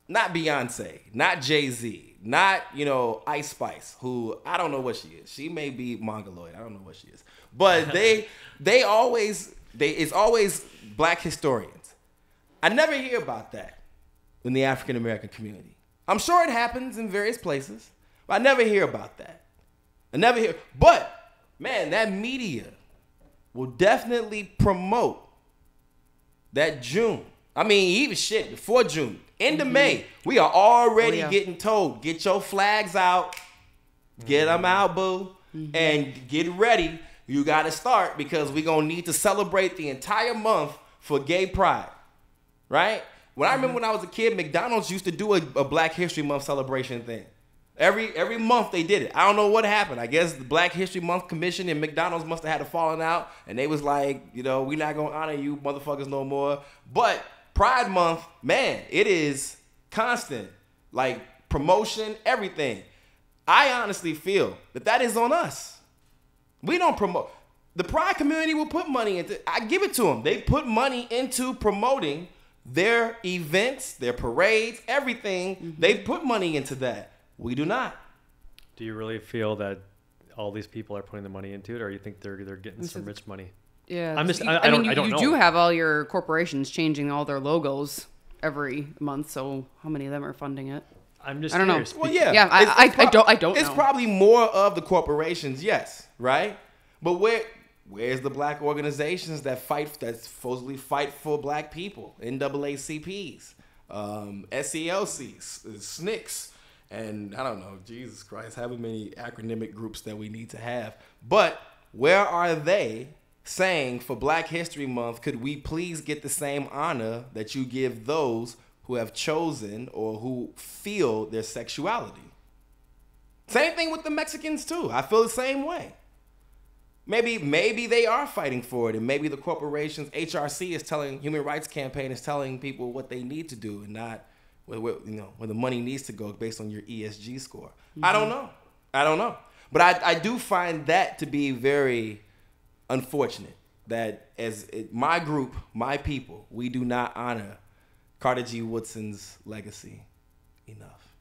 not Beyonce, not Jay-Z, not, Ice Spice, who I don't know what she is. She may be Mongoloid. I don't know what she is. But it's always black historians. I never hear about that in the African American community. I'm sure it happens in various places, but I never hear about that. But man, that media will definitely promote that June. I mean, even shit, before June, into May, we are already getting told, get your flags out, get them out, boo, and get ready. You got to start because we're going to need to celebrate the entire month for gay pride, right? When I remember when I was a kid, McDonald's used to do a Black History Month celebration thing. Every month they did it. I don't know what happened. I guess the Black History Month Commission and McDonald's must have had a falling out, and they was like, we're not gonna honor you motherfuckers no more. But Pride Month, man, it is constant, like promotion, everything. I honestly feel that is on us. We don't promote. The Pride community will put money into. I give it to them. They put money into promoting their events, their parades, everything. They put money into that. We do not. Do you really feel that all these people are putting the money into it, or you think they're getting some rich money? Yeah, I mean, don't know. You do have all your corporations changing all their logos every month, so how many of them are funding it? I'm just I don't curious. know. Well, yeah, Yeah, I don't know. It's probably more of the corporations, yes, right? But where's the black organizations that supposedly fight for black people? NAACPs, SELCs, SNCCs. And I don't know, Jesus Christ, how many acronymic groups that we need to have. But where are they saying for Black History Month, could we please get the same honor that you give those who have chosen or who feel their sexuality? Same thing with the Mexicans too. I feel the same way. Maybe they are fighting for it, and maybe the corporations, HRC Human Rights Campaign is telling people what they need to do and not where the money needs to go based on your ESG score. I don't know. But I do find that to be very unfortunate that my group, my people, we do not honor Carter G. Woodson's legacy enough.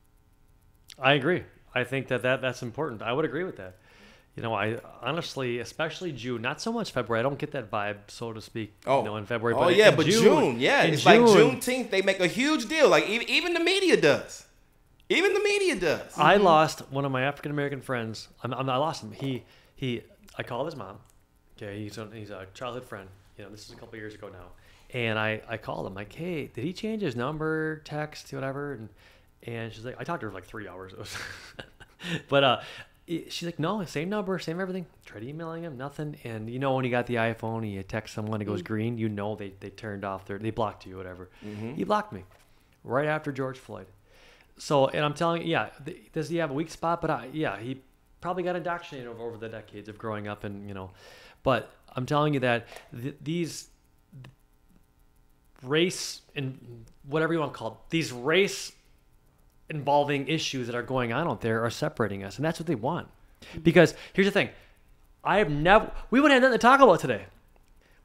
I agree. I think that's important. I would agree with that. I honestly, especially June, not so much February. I don't get that vibe, so to speak. In February. But June. Yeah, it's like Juneteenth. They make a huge deal. Like even the media does. I lost one of my African American friends. I lost him. I called his mom. Okay, he's a childhood friend. This is a couple years ago now. And I called him like, hey, did he change his number, text, whatever? And she's like, I talked to her for like 3 hours. But she's like, no, same number, same everything. Tried emailing him, nothing. And when you got the iPhone and you text someone, it goes green, they turned off they blocked you, whatever. He blocked me right after George Floyd. So, and I'm telling you, does he have a weak spot? But he probably got indoctrinated over the decades of growing up but I'm telling you that these race and whatever you want to call it, these race involving issues that are going on out there are separating us, and that's what they want. Because here's the thing, we would have nothing to talk about today.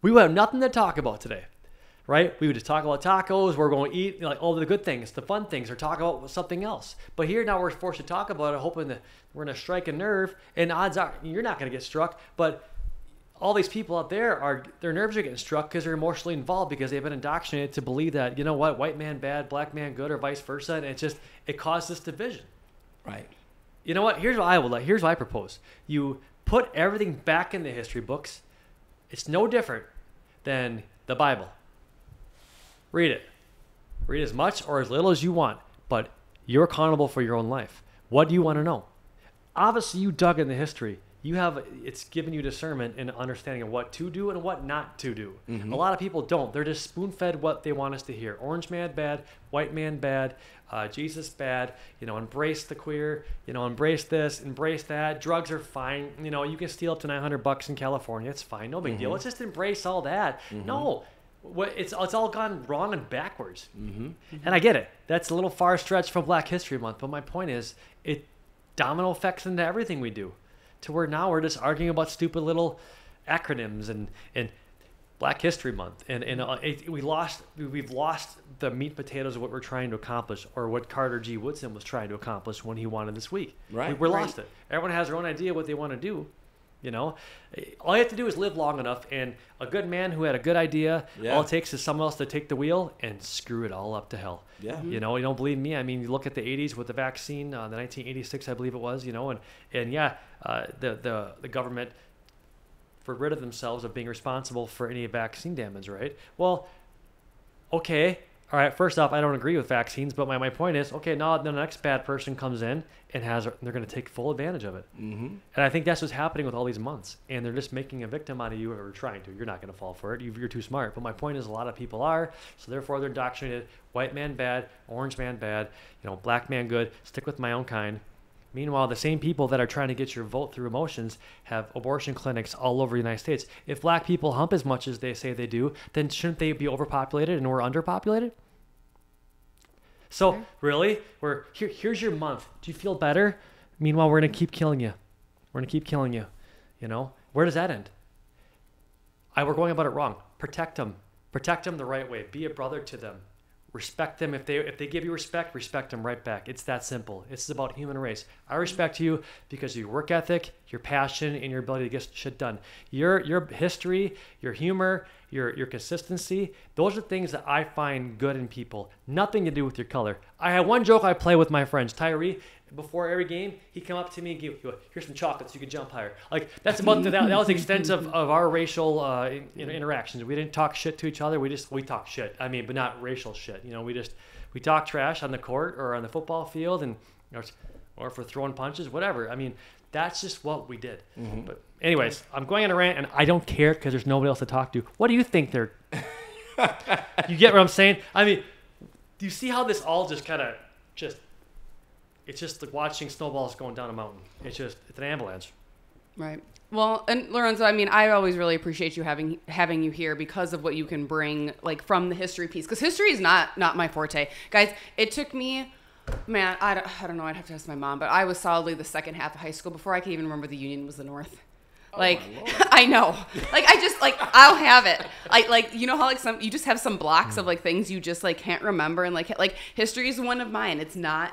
We would have nothing to talk about today, right? We would just talk about tacos. We're going to eat like all the good things, the fun things, or talk about something else. But here now we're forced to talk about it, hoping that we're going to strike a nerve. And odds are you're not going to get struck, but all these people out there their nerves are getting struck because they're emotionally involved because they've been indoctrinated to believe that, white man bad, black man good, or vice versa. And it caused this division. Right. You know what? Here's what I propose. You put everything back in the history books. It's no different than the Bible. Read it. Read as much or as little as you want, but you're accountable for your own life. What do you want to know? Obviously, you dug in the history. It's given you discernment and understanding of what to do and what not to do. A lot of people don't. They're just spoon-fed what they want us to hear. Orange man bad, white man bad, Jesus bad, embrace the queer, embrace this, embrace that. Drugs are fine. You can steal up to $900 in California. It's fine. No big deal. Let's just embrace all that. No. It's all gone wrong and backwards. And I get it. That's a little far stretch from Black History Month, but my point is it domino effects into everything we do. To where now we're just arguing about stupid little acronyms and Black History Month, and we've lost the meat and potatoes of what we're trying to accomplish, or what Carter G. Woodson was trying to accomplish when he wanted this week. Right. We're lost it. Everyone has their own idea what they want to do. You know, all you have to do is live long enough, and a good man who had a good idea, all it takes is someone else to take the wheel and screw it all up to hell. Yeah. You know, you don't believe me? I mean, you look at the 80s with the vaccine, the 1986, I believe it was, you know, and yeah, the government rid of themselves of being responsible for any vaccine damage, right? Well, okay, all right, first off, I don't agree with vaccines, but my point is, okay, now the next bad person comes in and they're going to take full advantage of it. Mm-hmm. And I think that's what's happening with all these months, and they're just making a victim out of you, or trying to. You're not going to fall for it. You're too smart. But my point is, a lot of people are, so therefore they're indoctrinated. White man bad, orange man bad, you know, black man good, stick with my own kind. Meanwhile, the same people that are trying to get your vote through emotions have abortion clinics all over the United States. If black people hump as much as they say they do, then shouldn't they be overpopulated and we're underpopulated? So really, here's your month. Do you feel better? Meanwhile, we're going to keep killing you. We're going to keep killing you. You know, where does that end? We're going about it wrong. Protect them. Protect them the right way. Be a brother to them. Respect them. If they give you respect them right back. It's that simple. It's about human race. I respect you because of your work ethic, your passion, and your ability to get shit done. Your history, your humor, your consistency, those are things that I find good in people. Nothing to do with your color. I had one joke I play with my friends. Tyree, before every game, he'd come up to me and go, here's some chocolates, you can jump higher. Like, that's about that was the extent of our racial interactions. We didn't talk shit to each other. We talk shit. I mean, but not racial shit. You know, we talk trash on the court or on the football field, and or if we're throwing punches, whatever. I mean, that's just what we did. Mm-hmm. But anyways, I'm going on a rant, and I don't care because there's nobody else to talk to. What do you think they're... You get what I'm saying? I mean, do you see how this all just kind of it's just like watching snowballs going down a mountain. It's an avalanche. Right. Well, and Lorenzo, I mean, I always really appreciate you having you here because of what you can bring, like, from the history piece. Because history is not my forte. Guys, it took me, man, I don't know, I'd have to ask my mom, but I was solidly the second half of high school before I could even remember the Union was the North. Like, I know. Like, I just, like, I'll have it. Like, you know how, like, you just have some blocks of, like, things you just, like, can't remember. And, like history is one of mine. It's not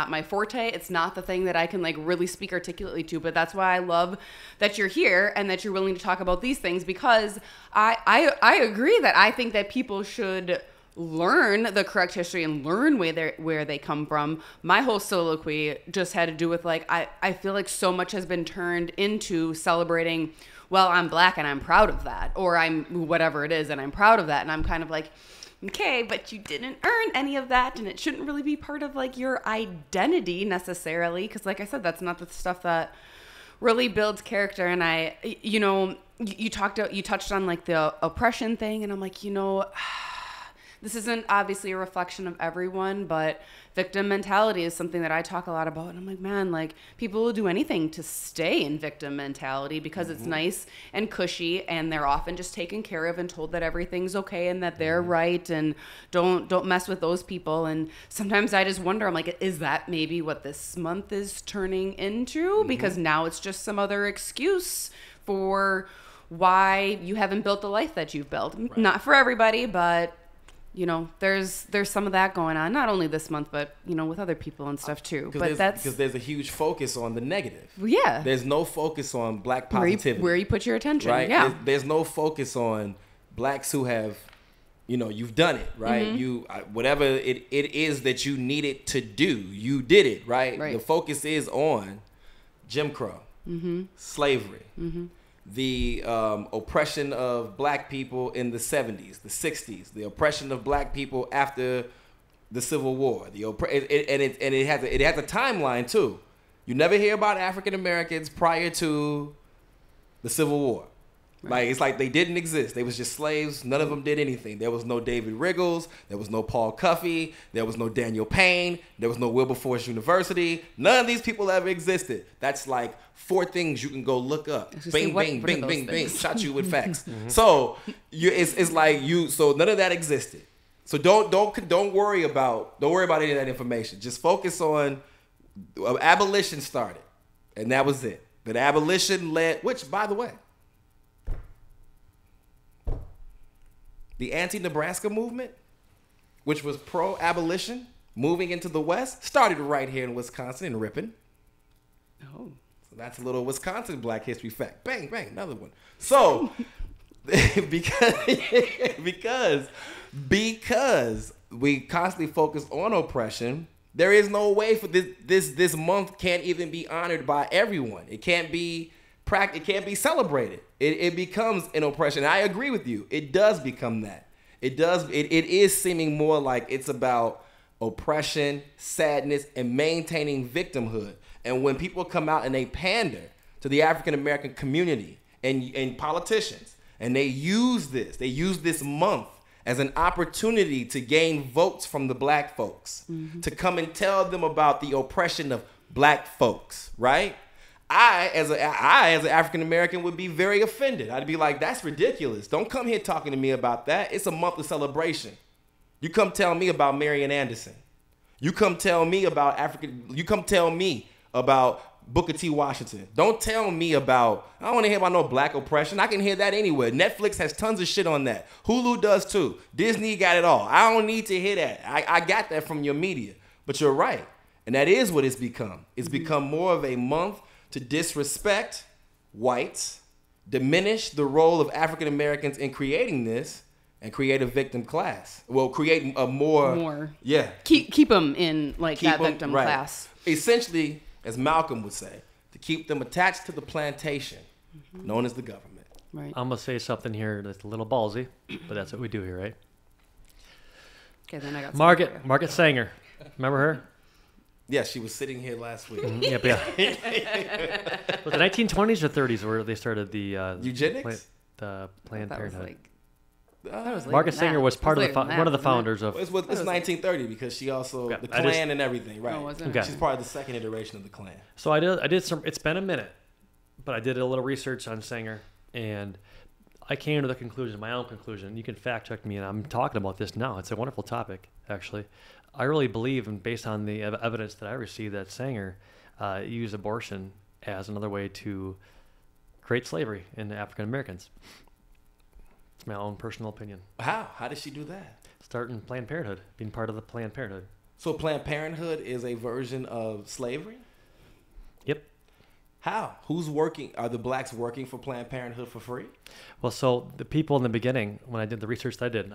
my forte. It's not the thing that I can, like, really speak articulately to. But that's why I love that you're here and that you're willing to talk about these things, because I agree that I think that people should learn the correct history and learn where they come from. My whole soliloquy just had to do with, like, I feel like so much has been turned into celebrating, well, I'm black and I'm proud of that, or I'm whatever it is and I'm proud of that. And I'm kind of like, okay, but you didn't earn any of that, and it shouldn't really be part of, like, your identity necessarily, because, like I said, that's not the stuff that really builds character. And you touched on, like, the oppression thing, and I'm like, this isn't obviously a reflection of everyone, but victim mentality is something that I talk a lot about. And I'm like, man, like, people will do anything to stay in victim mentality because it's nice and cushy, and they're often just taken care of and told that everything's okay and that they're right, and don't mess with those people. And sometimes I just wonder, I'm like, is that maybe what this month is turning into? Because now it's just some other excuse for why you haven't built the life that you've built. Right. Not for everybody, but there's some of that going on, not only this month, but, with other people and stuff too. But because there's a huge focus on the negative. Yeah. There's no focus on black positivity. Where you put your attention. Right. Yeah. There's no focus on blacks who have, you've done it, right? Mm-hmm. Whatever it is that you needed to do, you did it, right? The focus is on Jim Crow, slavery, the oppression of black people in the 70s, the 60s, the oppression of black people after the Civil War. It has a timeline too. You never hear about African Americans prior to the Civil War. Right. Like, it's like they didn't exist. They was just slaves. None of them did anything. There was no David Riggles. There was no Paul Cuffey. There was no Daniel Payne. There was no Wilberforce University. None of these people ever existed. That's like 4 things you can go look up. Bing, bing, bing, bing, bing. Shot you with facts. So it's like so none of that existed. So don't worry about any of that information. Just focus on abolition started, and that was it. But abolition led, which, by the way, the anti-Nebraska movement, which was pro-abolition, moving into the West, started right here in Wisconsin in Ripon. Oh. So that's a little Wisconsin Black History fact. Bang, bang, another one. So, because we constantly focus on oppression, there is no way for this month can't even be honored by everyone. It can't be it can't be celebrated. It becomes an oppression. I agree with you. It does become that. It is seeming more like it's about oppression, sadness, and maintaining victimhood. And when people come out and they pander to the African American community and politicians, and they use this month as an opportunity to gain votes from the black folks, to come and tell them about the oppression of black folks, right? I, as an African American, would be very offended. I'd be like, that's ridiculous. Don't come here talking to me about that. It's a monthly celebration. You come tell me about Marian Anderson. You come tell me about Booker T. Washington. Don't tell me about, I don't want to hear about no black oppression. I can hear that anywhere. Netflix has tons of shit on that. Hulu does too. Disney got it all. I don't need to hear that. I got that from your media. But you're right. And that is what it's become. It's become more of a month to disrespect whites, diminish the role of African Americans in creating this, and create a victim class. Well, create a more. Yeah. Keep them in that victim class. Essentially, as Malcolm would say, to keep them attached to the plantation, known as the government. Right. I'm going to say something here that's a little ballsy, but that's what we do here, right? Okay, then I got Margaret Sanger. Remember her? Yeah, she was sitting here last week. Yep, yeah. Was it 1920s or 30s where they started the eugenics? The Planned Parenthood. Margaret Sanger was one of the founders of. It's 1930 because she also the Klan and everything, right? Okay. She's part of the second iteration of the Klan. So I did some. It's been a minute, but I did a little research on Sanger, and I came to the conclusion, my own conclusion. You can fact check me, and I'm talking about this now. It's a wonderful topic, actually. I really believe, and based on the evidence that I received, that Sanger used abortion as another way to create slavery in African Americans. It's my own personal opinion. How? How did she do that? Starting Planned Parenthood, being part of the Planned Parenthood. So Planned Parenthood is a version of slavery? Yep. How? Who's working? Are the blacks working for Planned Parenthood for free? Well, so the people in the beginning, when I did the research that I did,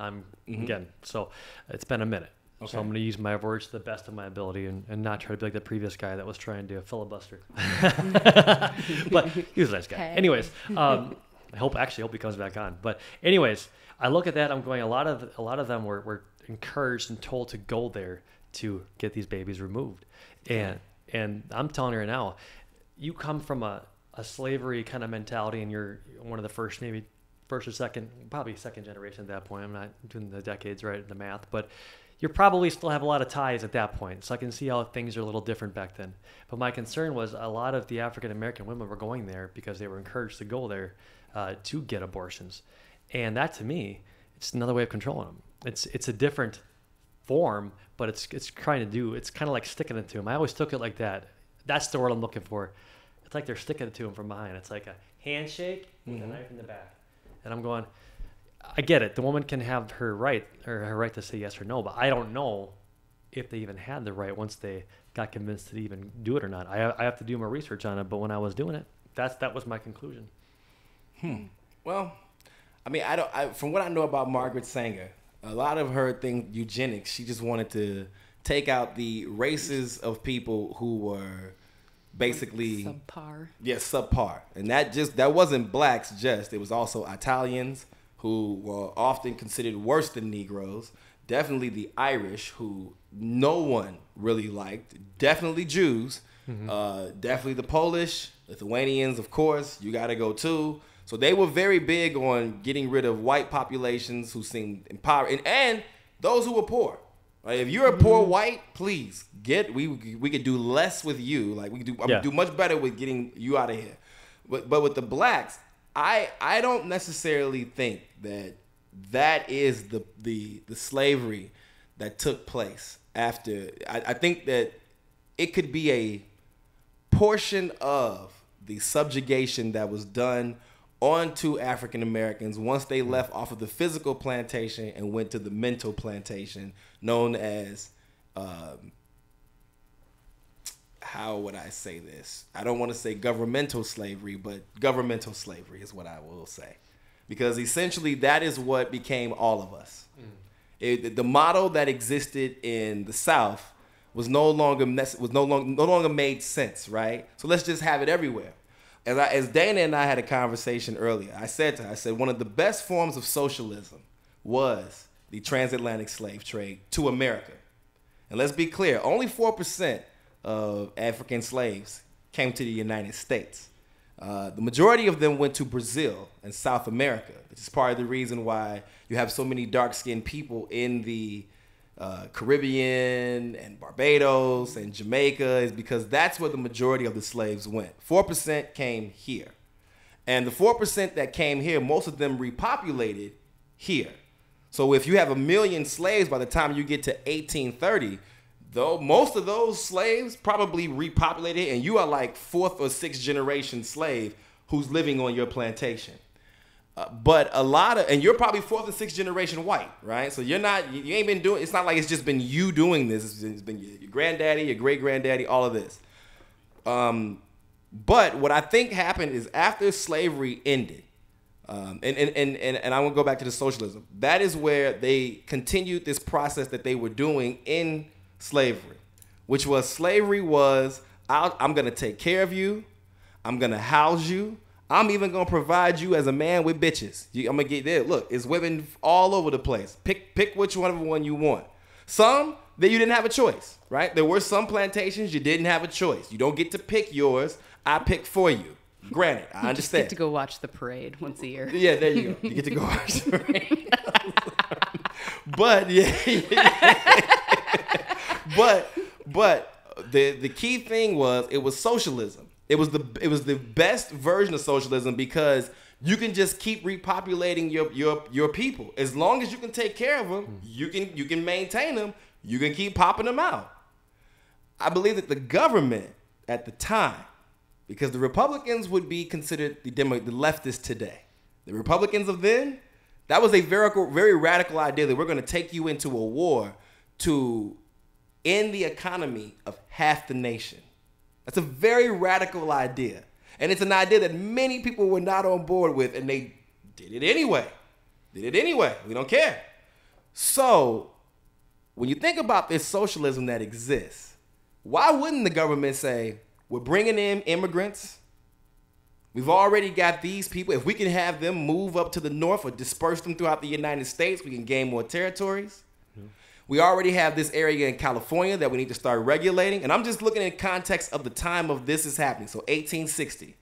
again, so it's been a minute. Okay. So I'm going to use my words to the best of my ability and not try to be like the previous guy that was trying to filibuster. But he was a nice guy. Hey. Anyways, I hope he comes back on. But anyways, I look at that. I'm going. A lot of them were encouraged and told to go there to get these babies removed. And I'm telling you right now, you come from a slavery kind of mentality, and you're one of the first or second, probably second generation at that point. I'm not doing the decades right, the math, but you probably still have a lot of ties at that point. So I can see how things are a little different back then. But my concern was a lot of the African American women were going there because they were encouraged to go there to get abortions. And that, to me, it's another way of controlling them. It's a different form, but it's trying to do, it's kind of like sticking it to them. I always took it like that. That's the word I'm looking for. It's like they're sticking it to them from behind. It's like a handshake with a knife in the back. And I'm going, I get it. The woman can have her right to say yes or no, but I don't know if they even had the right once they got convinced to even do it or not. I have to do more research on it, but when I was doing it, that was my conclusion. Well, I mean, from what I know about Margaret Sanger, a lot of her thing, eugenics, she just wanted to take out the races of people who were basically subpar. Yes, subpar. And that wasn't blacks just. It was also Italians, who were often considered worse than Negroes. Definitely the Irish, who no one really liked. Definitely Jews. Definitely the Polish, Lithuanians, of course. You got to go too. So they were very big on getting rid of white populations who seemed empowered, and those who were poor. Like, if you're a poor white, please we could do less with you. Like we could do much better with getting you out of here. But with the blacks, I don't necessarily think that is the slavery that took place after. I think that it could be a portion of the subjugation that was done onto African Americans once they left off of the physical plantation and went to the mental plantation, known as, how would I say this? I don't want to say governmental slavery, but governmental slavery is what I will say. Because essentially that is what became all of us. The model that existed in the South was no longer made sense, right? So let's just have it everywhere. As Dana and I had a conversation earlier, I said one of the best forms of socialism was the transatlantic slave trade to America. And let's be clear, only 4% of African slaves came to the United States. The majority of them went to Brazil and South America, which is part of the reason why you have so many dark-skinned people in the Caribbean and Barbados and Jamaica, is because that's where the majority of the slaves went. 4% came here. And the 4% that came here, most of them repopulated here. So if you have 1 million slaves by the time you get to 1830, though most of those slaves probably repopulated, and you are like 4th or 6th generation slave who's living on your plantation. But a lot of, and you're probably 4th or 6th generation white, right? So you ain't been doing, it's not like it's just been you doing this. It's been your granddaddy, your great granddaddy, all of this. But what I think happened is after slavery ended, and I want to go back to the socialism, that is where they continued this process that they were doing in slavery, which was slavery was, I'm going to take care of you. I'm going to house you. I'm even going to provide you as a man with bitches. I'm going to get there. Look, it's women all over the place. Pick which one you want. Some that you didn't have a choice, right? There were some plantations you didn't have a choice. You don't get to pick yours. I pick for you. Granted, I understand. You just get to go watch the parade once a year. Yeah, there you go. You get to go watch the parade. But but the key thing was it was socialism. It was the best version of socialism because you can just keep repopulating your people. As long as you can take care of them, you can maintain them, you can keep popping them out. I believe that the government at the time, because the Republicans would be considered the leftists today. The Republicans of then, that was a very radical idea that we're going to take you into a war to end the economy of half the nation. That's a very radical idea. And it's an idea that many people were not on board with, and they did it anyway. We don't care. So when you think about this socialism that exists, why wouldn't the government say, we're bringing in immigrants. We've already got these people. If we can have them move up to the north or disperse them throughout the United States, we can gain more territories. We already have this area in California that we need to start regulating. And I'm just looking in context of the time of this is happening. So 1860.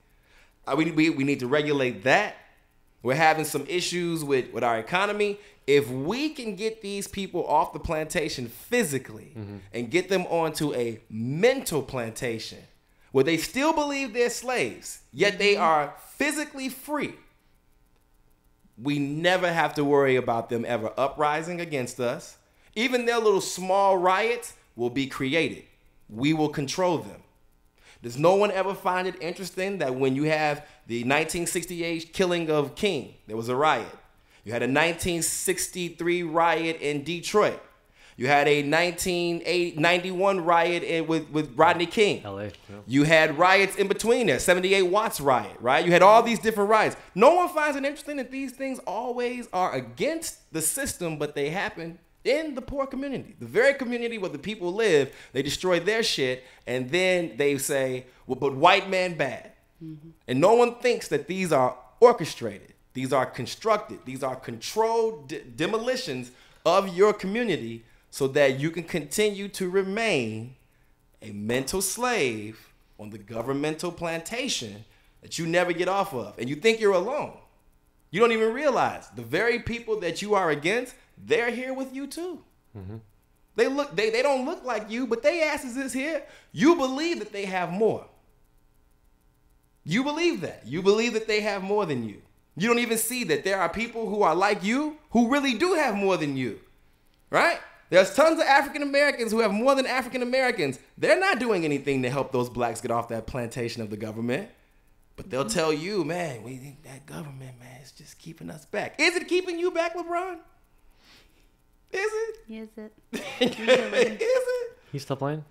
We need to regulate that. We're having some issues with our economy. If we can get these people off the plantation physically and get them onto a mental plantation where they still believe they're slaves, yet they are physically free, we never have to worry about them ever uprising against us. Even their little small riots will be created. We will control them. Does no one ever find it interesting that when you have the 1968 killing of King, there was a riot. You had a 1963 riot in Detroit. You had a 1991 riot with Rodney King. LA, yeah. You had riots in between there, 78 Watts riot, right? You had all these different riots. No one finds it interesting that these things always are against the system, but they happen in the poor community, the very community where the people live. They destroy their shit, and then they say, well, but white man bad. And no one thinks that these are orchestrated. These are constructed. These are controlled demolitions of your community so that you can continue to remain a mental slave on the governmental plantation that you never get off of. And you think you're alone. You don't even realize the very people that you are against, they're here with you too. They don't look like you, but they asses is here. You believe that they have more. You believe that. You believe that they have more than you. You don't even see that there are people who are like you who really do have more than you, right? There's tons of African Americans who have more than African Americans. They're not doing anything to help those blacks get off that plantation of the government. But they'll tell you, man, we think that government, man, is just keeping us back. Is it keeping you back, LeBron? Is it? Is it? Is it? He's still playing?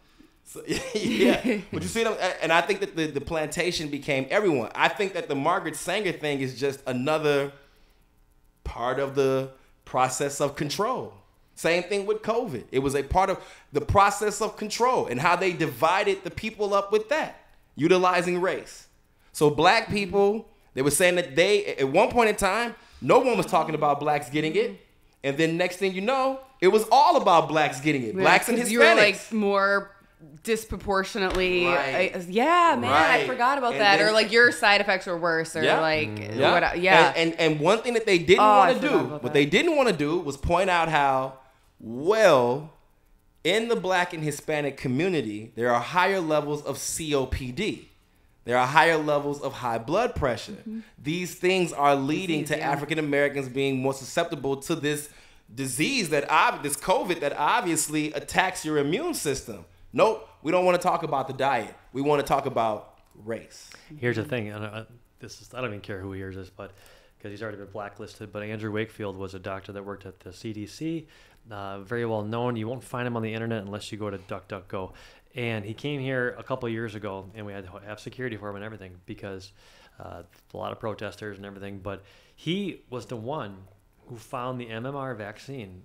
So, yeah. But you see them, and I think that the plantation became everyone. I think that the Margaret Sanger thing is just another part of the process of control. Same thing with COVID. It was a part of the process of control and how they divided the people up with that, utilizing race. So black people, they were saying that at one point in time, no one was talking about blacks getting it. And then next thing you know, it was all about blacks getting it. Blacks and Hispanics. You were like more disproportionately. Right. I forgot about that. Then, or like your side effects were worse. Or And one thing that they didn't want to do, what they didn't want to do was point out how, well, in the black and Hispanic community, there are higher levels of COPD. There are higher levels of high blood pressure. Mm-hmm. These things are leading to African Americans being more susceptible to this disease this COVID that obviously attacks your immune system. Nope, we don't want to talk about the diet. We want to talk about race. Here's the thing, and I don't even care who hears this, but because he's already been blacklisted. But Andrew Wakefield was a doctor that worked at the CDC, very well known. You won't find him on the internet unless you go to DuckDuckGo. And he came here a couple of years ago, and we had to have security for him and everything because a lot of protesters and everything. But he was the one who found the MMR vaccine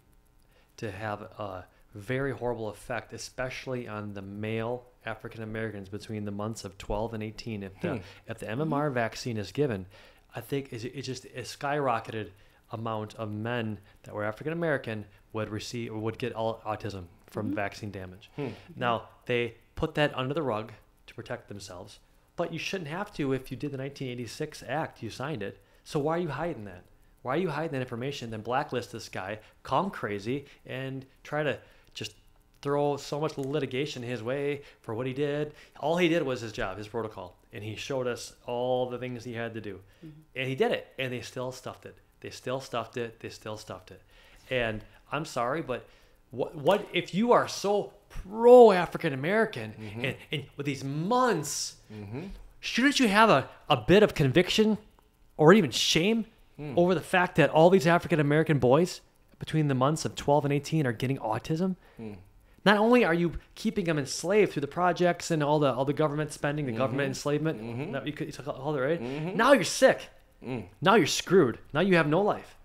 to have a very horrible effect, especially on the male African Americans between the months of 12 and 18. If the MMR vaccine is given, I think it just a skyrocketed amount of men that were African American would get autism from vaccine damage. Now, they put that under the rug to protect themselves, but you shouldn't have to if you did the 1986 Act, you signed it. So why are you hiding that? Why are you hiding that information, then blacklist this guy, call him crazy, and try to just throw so much litigation his way for what he did? All he did was his job, his protocol, and he showed us all the things he had to do. And he did it, and they still stuffed it. They still stuffed it. And I'm sorry, but what if you are so pro-African American and with these months, shouldn't you have a bit of conviction or even shame over the fact that all these African American boys between the months of 12 and 18 are getting autism? Not only are you keeping them enslaved through the projects and all the government spending, the government enslavement, that you could call it, right? Now you're sick. Now you're screwed. Now you have no life.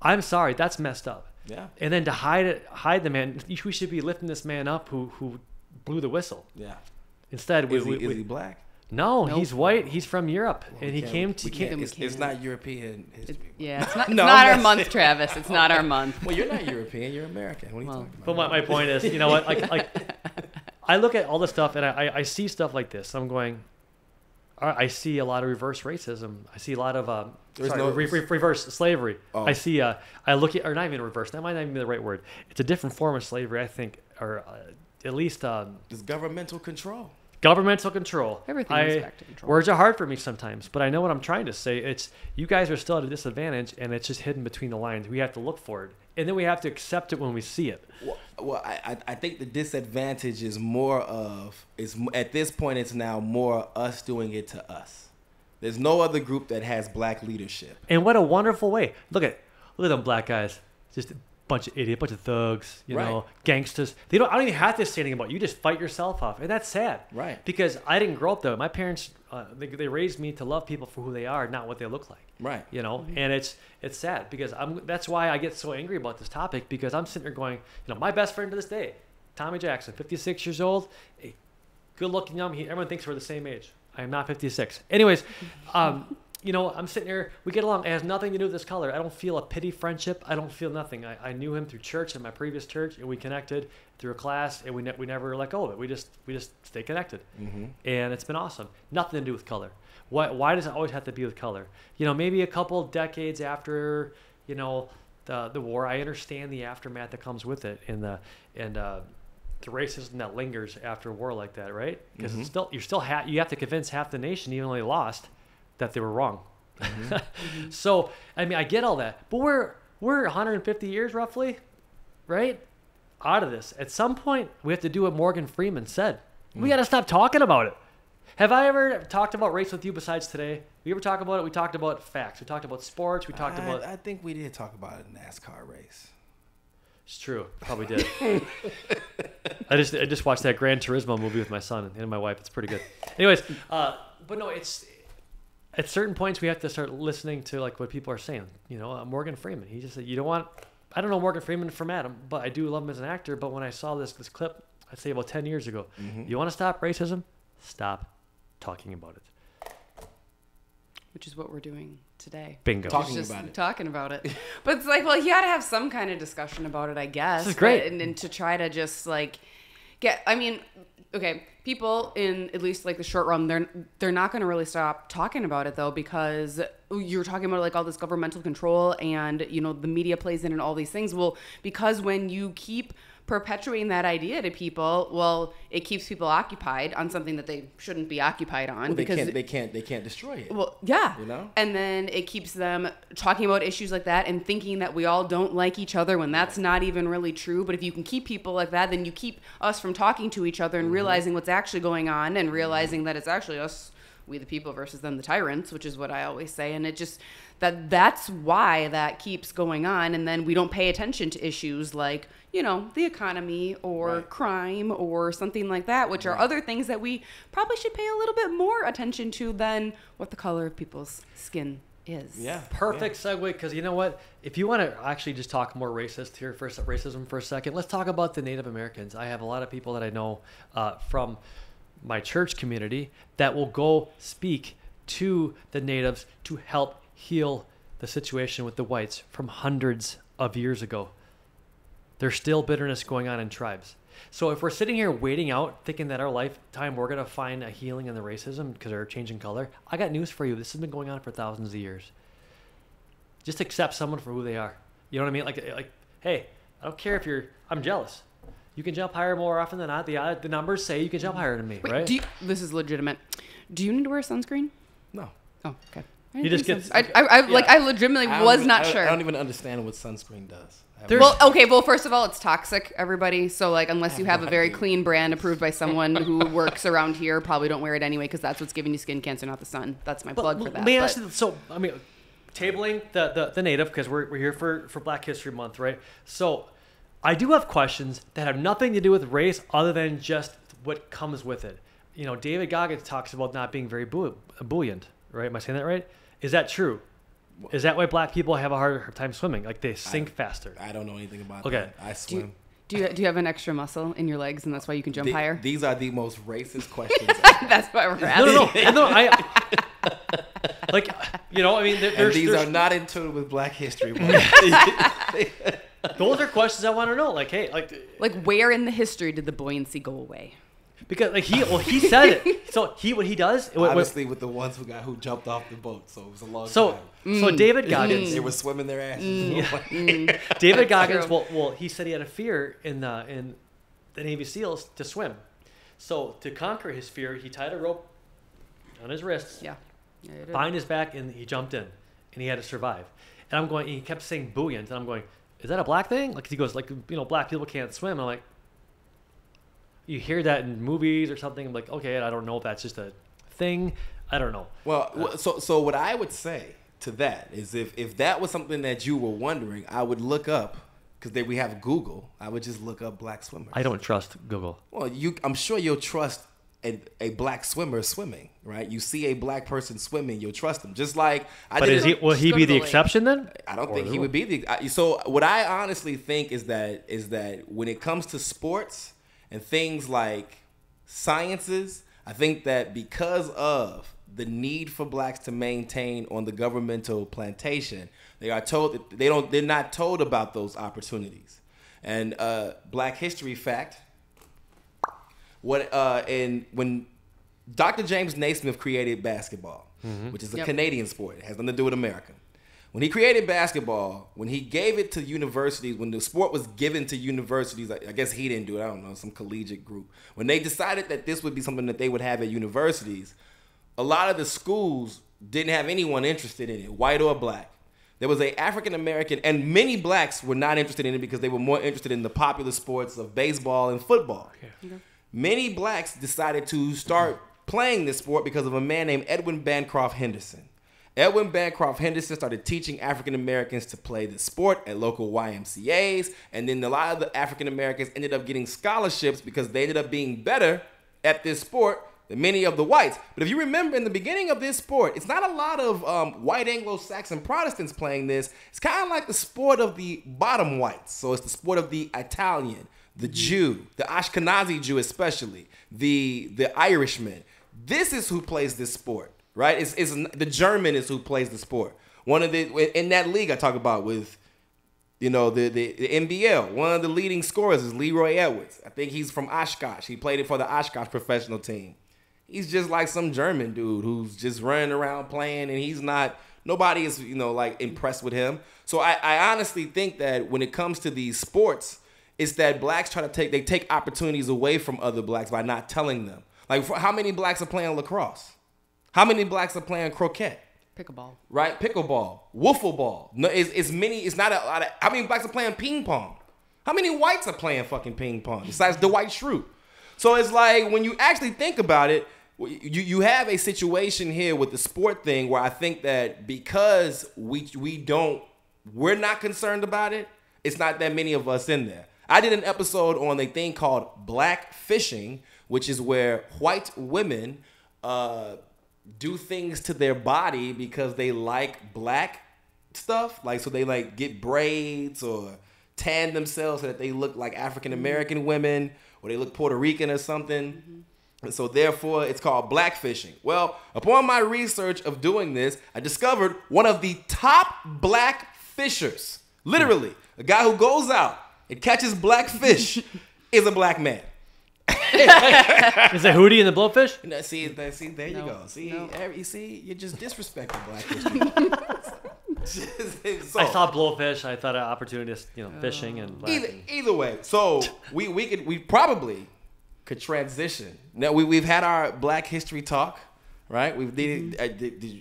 I'm sorry, that's messed up. Yeah. And then to hide the man, we should be lifting this man up who blew the whistle. Yeah. Instead, is he black? No, nope. He's white. He's from Europe, and he came. It's not European history. It's not our month, Travis. It's not our month. Well, you're not European. You're American. What are you talking about? But my point is, you know what? Like I look at all this stuff, and I see stuff like this. I'm going. I see a lot of reverse racism. I see a lot of reverse slavery. Oh. I see. I look at, or not even reverse. That might not even be the right word. It's a different form of slavery, I think, or at least. It's governmental control. Governmental control. Everything is back to control. Words are hard for me sometimes, but I know what I'm trying to say. It's you guys are still at a disadvantage, and it's just hidden between the lines. We have to look for it, and then we have to accept it when we see it. Well, I think the disadvantage is at this point it's now more us doing it to us. There's no other group that has black leadership. And what a wonderful way! Look at them black guys, just a bunch of idiots, bunch of thugs, you know, gangsters. I don't even have to say anything about it. You just fight yourself off, and that's sad. Right. Because I didn't grow up though. My parents, they raised me to love people for who they are, not what they look like. Right. You know, and it's sad because that's why I get so angry about this topic, because I'm sitting there going, you know, my best friend to this day, Tommy Jackson, 56 years old, good looking young. Everyone thinks we're the same age. I am not 56. Anyways, you know, I'm sitting here, we get along. It has nothing to do with this color. I don't feel a pity friendship. I don't feel nothing. I knew him through church, in my previous church, and we connected through a class, and we never let go of it. We just stay connected. And it's been awesome. Nothing to do with color. Why does it always have to be with color? You know, maybe a couple decades after, you know, the war, I understand the aftermath that comes with it and the racism that lingers after a war like that, right? Because it's still you have to convince half the nation, even though they lost, that they were wrong. So I mean, I get all that, but we're 150 years roughly, right, out of this. At some point, we have to do what Morgan Freeman said. We got to stop talking about it. Have I ever talked about race with you besides today? We ever talk about it? We talked about facts. We talked about sports. We talked about... I think we did talk about a NASCAR race. It's true. Probably did. I just watched that Gran Turismo movie with my son and my wife. It's pretty good. Anyways, but no, it's... At certain points, we have to start listening to like what people are saying. You know, Morgan Freeman. He just said, "You don't want." I don't know Morgan Freeman from Adam, but I do love him as an actor. But when I saw this clip, I'd say about 10 years ago, you want to stop racism? Stop talking about it. Which is what we're doing today. Bingo. Talking Just about it. Talking about it. But it's like, well, you got to have some kind of discussion about it, I guess. This is great. And to try to just like I mean, okay, people in at least like the short run, they're not going to really stop talking about it though, because you're talking about like all this governmental control and, you know, the media plays in and all these things. Well, because when you keep perpetuating that idea to people, well, it keeps people occupied on something that they shouldn't be occupied on. Well, because they can't destroy it. Well, yeah. You know? And then it keeps them talking about issues like that and thinking that we all don't like each other when that's not even really true. But if you can keep people like that, then you keep us from talking to each other and realizing what's actually going on and realizing that it's actually us, we the people versus them the tyrants, which is what I always say. And it just, that's why that keeps going on. And then we don't pay attention to issues like, you know, the economy or crime or something like that, which are other things that we probably should pay a little bit more attention to than what the color of people's skin is. Yeah. Perfect segue, because you know what? If you want to actually just talk more racism for a second, let's talk about the Native Americans. I have a lot of people that I know from my church community that will go speak to the natives to help heal the situation with the whites from hundreds of years ago. There's still bitterness going on in tribes. So if we're sitting here waiting out, thinking that our lifetime we're going to find a healing in the racism because they're changing color, I got news for you. This has been going on for thousands of years. Just accept someone for who they are. You know what I mean? Like, hey, I don't care if I'm jealous. You can jump higher more often than not. The numbers say you can jump higher than me, Wait, right? This is legitimate. Do you need to wear sunscreen? No. Oh, okay. You just get... I legitimately was not sure. I don't even understand what sunscreen does. Well, first of all, it's toxic, everybody. So, like, unless you have a very clean brand approved by someone who works around here, probably don't wear it anyway because that's what's giving you skin cancer, not the sun. That's my plug for that. May I ask you, so, I mean, tabling the native, because we're here for Black History Month, right? So, I do have questions that have nothing to do with race other than just what comes with it. You know, David Goggins talks about not being very buoyant, right? Am I saying that right? Is that true? Is that why black people have a harder time swimming? Like they sink faster? I don't know anything about that. I swim. Do you have an extra muscle in your legs, and that's why you can jump higher? These are the most racist questions. That's why we're asking. No. Like, you know, I mean, these are not in tune with Black History Month. Those are questions I want to know. Like, hey, like where in the history did the buoyancy go away? Because like he said it. So what he does obviously with the ones who jumped off the boat, so it was a long time. So David Goggins, they were swimming their asses. David Goggins, well, he said he had a fear in the Navy SEALs to swim. So to conquer his fear, he tied a rope on his wrists, behind his back, and he jumped in, and he had to survive. And he kept saying buoyant, and I'm going, is that a black thing? Like he goes, like, you know, black people can't swim. I'm like, you hear that in movies or something. I'm like, okay, I don't know if that's just a thing. I don't know. Well, so what I would say to that is if that was something that you were wondering, I would look up, because we have Google. I would just look up black swimmers. I don't trust Google. Well, I'm sure you'll trust a black swimmer swimming, right? You see a black person swimming, you'll trust them. Just like will he be the exception then? I don't think he would be the. So what I honestly think is that when it comes to sports and things like sciences, I think that because of the need for blacks to maintain on the governmental plantation, they're not told about those opportunities. And Black history fact, when Dr. James Naismith created basketball, which is a Canadian sport, it has nothing to do with America. When he created basketball, when he gave it to universities, when the sport was given to universities, I guess he didn't do it, I don't know, some collegiate group. When they decided that this would be something that they would have at universities, a lot of the schools didn't have anyone interested in it, white or black. There was a African American, and many blacks were not interested in it because they were more interested in the popular sports of baseball and football. Okay. Many blacks decided to start playing this sport because of a man named Edwin Bancroft Henderson. Edwin Bancroft Henderson started teaching African Americans to play the sport at local YMCAs, and then a lot of the African Americans ended up getting scholarships because they ended up being better at this sport than many of the whites. But if you remember, in the beginning of this sport, it's not a lot of white Anglo-Saxon Protestants playing this. It's kind of like the sport of the bottom whites. So it's the sport of the Italian, the Jew, the Ashkenazi Jew especially, the Irishman. This is who plays this sport, right? It's the German is who plays the sport. One of the in that league I talk about with, the NBL. One of the leading scorers is Leroy Edwards. I think he's from Oshkosh. He played it for the Oshkosh professional team. He's just like some German dude who's just running around playing, and he's not. Nobody is like impressed with him. So I honestly think that when it comes to these sports, it's that blacks take opportunities away from other blacks by not telling them. Like, how many blacks are playing lacrosse? How many blacks are playing croquet? Pickleball. Right? Pickleball. Wiffle ball. No, it's not a lot of, how many blacks are playing ping pong? How many whites are playing fucking ping pong besides Dwight Schrute? So it's like, when you actually think about it, you have a situation here with the sport thing where I think that because we're not concerned about it, it's not that many of us in there. I did an episode on a thing called black fishing, which is where white women do things to their body because they like black stuff. Like, so they like get braids or tan themselves so that they look like African American women, or they look Puerto Rican or something. Mm-hmm. And so therefore it's called black fishing. Well, upon my research of doing this, I discovered one of the top black fishers, literally a guy who goes out and catches black fish, is a black man. Is it Hootie and the Blowfish? No, see, there you go. See, you're just disrespecting black fish. So, I saw Blowfish. I thought an opportunist, fishing and black. Either way, so we probably could transition. Now we've had our Black History talk, right? We've needed.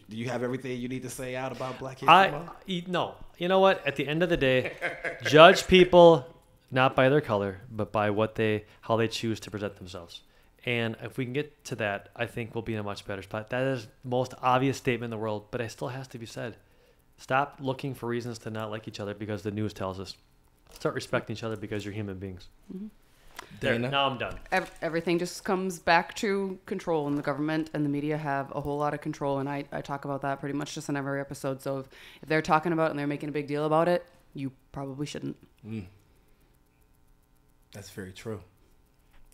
Do you have everything you need to say out about Black History Month? No. You know what? At the end of the day, judge people not by their color, but by how they choose to present themselves. And if we can get to that, I think we'll be in a much better spot. That is the most obvious statement in the world, but it still has to be said. Stop looking for reasons to not like each other because the news tells us. Start respecting each other because you're human beings. Mm-hmm. There, now I'm done. Everything just comes back to control, and the government and the media have a whole lot of control, and I talk about that pretty much just in every episode. So if they're talking about it and they're making a big deal about it, you probably shouldn't. That's very true.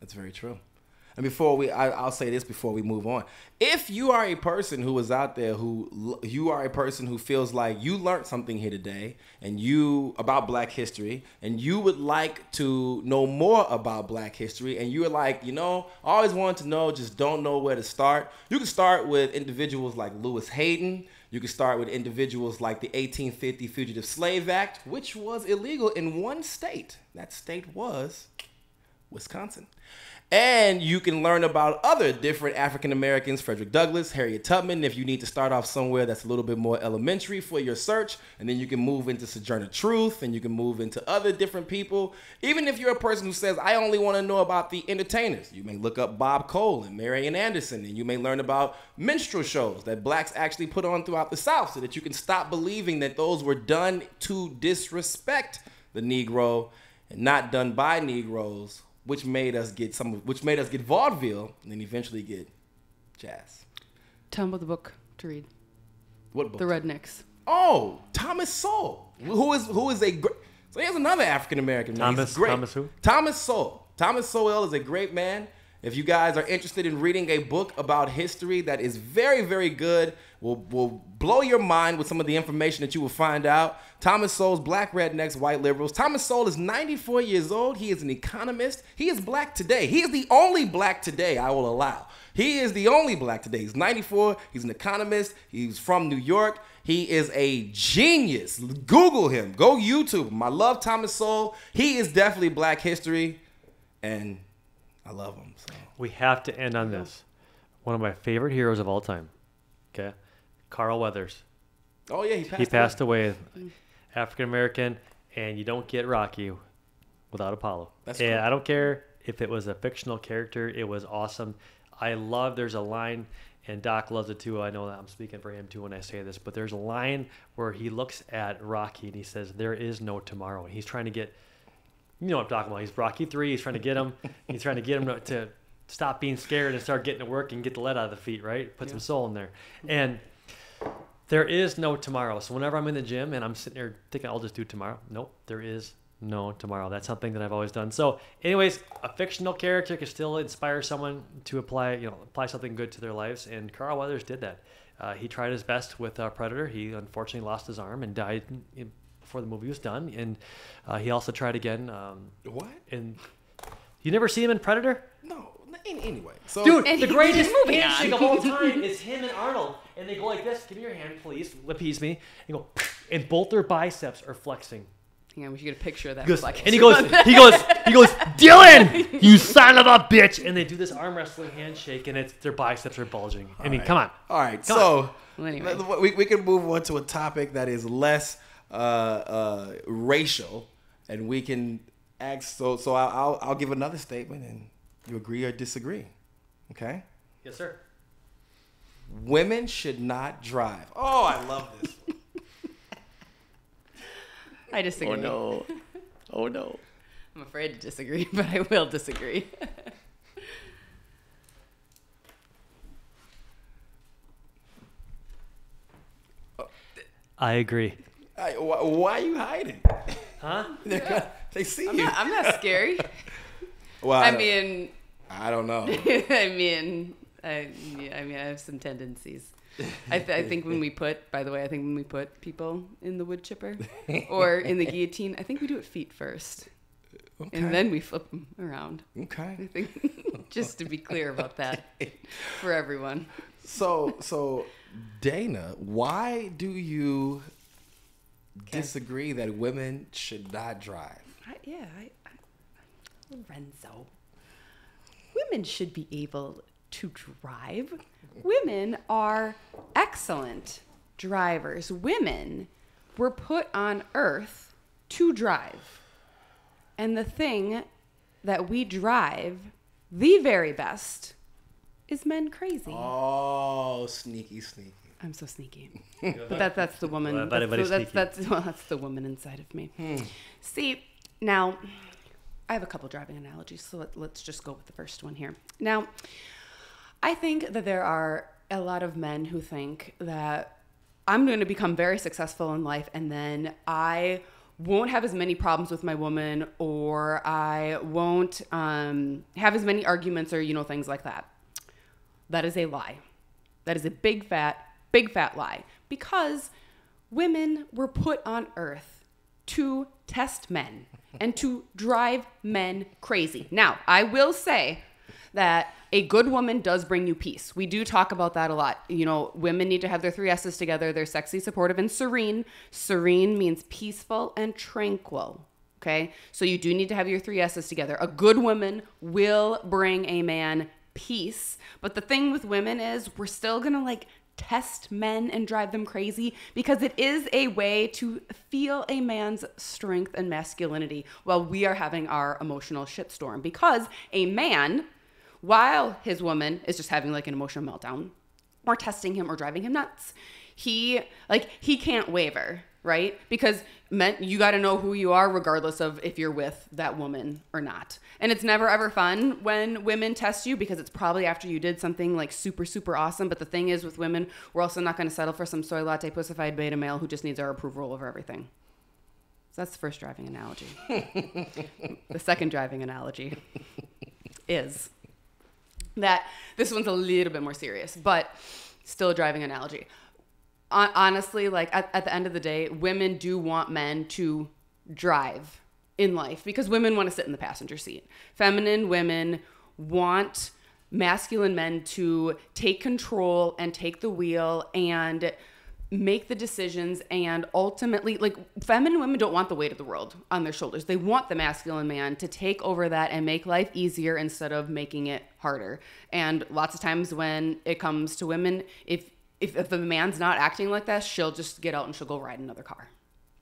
That's very true. And I'll say this before we move on. If you are a person who is out there you are a person who feels like you learned something here today about Black history, and you would like to know more about Black history, and you're like, I always wanted to know, just don't know where to start. You can start with individuals like Lewis Hayden. You can start with individuals like the 1850 Fugitive Slave Act, which was illegal in one state. That state was Wisconsin. And you can learn about other different African Americans, Frederick Douglass, Harriet Tubman, if you need to start off somewhere that's a little bit more elementary for your search. And then you can move into Sojourner Truth, and you can move into other different people. Even if you're a person who says, I only want to know about the entertainers, you may look up Bob Cole and Marian Anderson, and you may learn about minstrel shows that blacks actually put on throughout the South, so that you can stop believing that those were done to disrespect the Negro and not done by Negroes, which made us get vaudeville and then eventually get jazz. Tell them about the book to read. What book? The Rednecks. Oh, Thomas Sowell, who is a great. So here's another African American man. Thomas who? Thomas Sowell. Thomas Sowell is a great man. If you guys are interested in reading a book about history that is very, very good, will blow your mind with some of the information that you will find out. Thomas Sowell's Black Rednecks, White Liberals. Thomas Sowell is 94 years old. He is an economist. He is black today. He is the only black today I will allow. He is the only black today. He's 94. He's an economist. He's from New York. He is a genius. Google him. Go YouTube him. I love Thomas Sowell. He is definitely Black history, and I love him. So. We have to end on this. One of my favorite heroes of all time. Okay, Carl Weathers. Oh yeah, he passed away. African American, and you don't get Rocky without Apollo. That's and cool. I don't care if it was a fictional character. It was awesome. I love, there's a line, and Doc loves it too. I know that I'm speaking for him too when I say this, but there's a line where he looks at Rocky and he says, "There is no tomorrow." And he's trying to get, you know what I'm talking about. He's Rocky 3. He's trying to get him. He's trying to get him to stop being scared and start getting to work and get the lead out of the feet, right? Put some soul in there. And there is no tomorrow. So whenever I'm in the gym and I'm sitting there thinking, I'll just do tomorrow. Nope, there is no tomorrow. That's something that I've always done. So anyways, a fictional character can still inspire someone to apply something good to their lives. And Carl Weathers did that. He tried his best with Predator. He unfortunately lost his arm and died before the movie was done. And he also tried again. What? And you never see him in Predator? No. Anyway, so dude, And the he- greatest moving on. handshake of all time is him and Arnold, and they go like this. Give me your hand, please. Appease me. And go, and both their biceps are flexing. Hang on, we should get a picture of that. He goes, flex. and he goes, Dylan, you son of a bitch! And they do this arm wrestling handshake, and their biceps are bulging. I mean, come on. All right, Come so Well, anyway. we can move on to a topic that is less racial, and we can ask. So I'll give another statement, and you agree or disagree. Okay. Yes, sir. Women should not drive. Oh, I love this. I disagree. Oh no. I'm afraid to disagree, but I will disagree. I agree. Why are you hiding? Huh? They see I'm you. not scary. Well, I mean, I don't know. I have some tendencies. I think when we put people in the wood chipper or in the guillotine, I think we do it feet first. Okay. And then we flip them around. Okay. I think, just to be clear about that for everyone. So Dana, why do you disagree that women should not drive? Lorenzo, women should be able to drive. Women are excellent drivers. Women were put on earth to drive. And the thing that we drive the very best is men crazy. Oh, sneaky. I'm so sneaky. But that's the woman. Well, That's the woman inside of me. See, now I have a couple driving analogies, so let's just go with the first one here. Now, I think that there are a lot of men who think that I'm going to become very successful in life, and then I won't have as many problems with my woman, or I won't have as many arguments, or things like that. That is a lie. That is a big fat lie, because women were put on earth to test men and to drive men crazy. Now, I will say that a good woman does bring you peace. We do talk about that a lot. Women need to have their 3 S's together. They're sexy, supportive, and serene. Serene means peaceful and tranquil. Okay? So you do need to have your 3 S's together. A good woman will bring a man peace. But the thing with women is we're still going to test men and drive them crazy, because it is a way to feel a man's strength and masculinity while we are having our emotional shitstorm. Because a man, while his woman is just having an emotional meltdown or testing him or driving him nuts, he can't waver, right? Because men, you got to know who you are regardless of if you're with that woman or not. And it's never ever fun when women test you, because it's probably after you did something super, super awesome. But the thing is, with women, we're also not going to settle for some soy latte pussified beta male who just needs our approval over everything. So that's the first driving analogy. The second driving analogy is that this one's a little bit more serious, but still a driving analogy. Honestly, at the end of the day, women do want men to drive in life, because women want to sit in the passenger seat. Feminine women want masculine men to take control and take the wheel and make the decisions, and ultimately, feminine women don't want the weight of the world on their shoulders. They want the masculine man to take over that and make life easier instead of making it harder. And lots of times when it comes to women, if the man's not acting like that, she'll just get out and she'll go ride another car.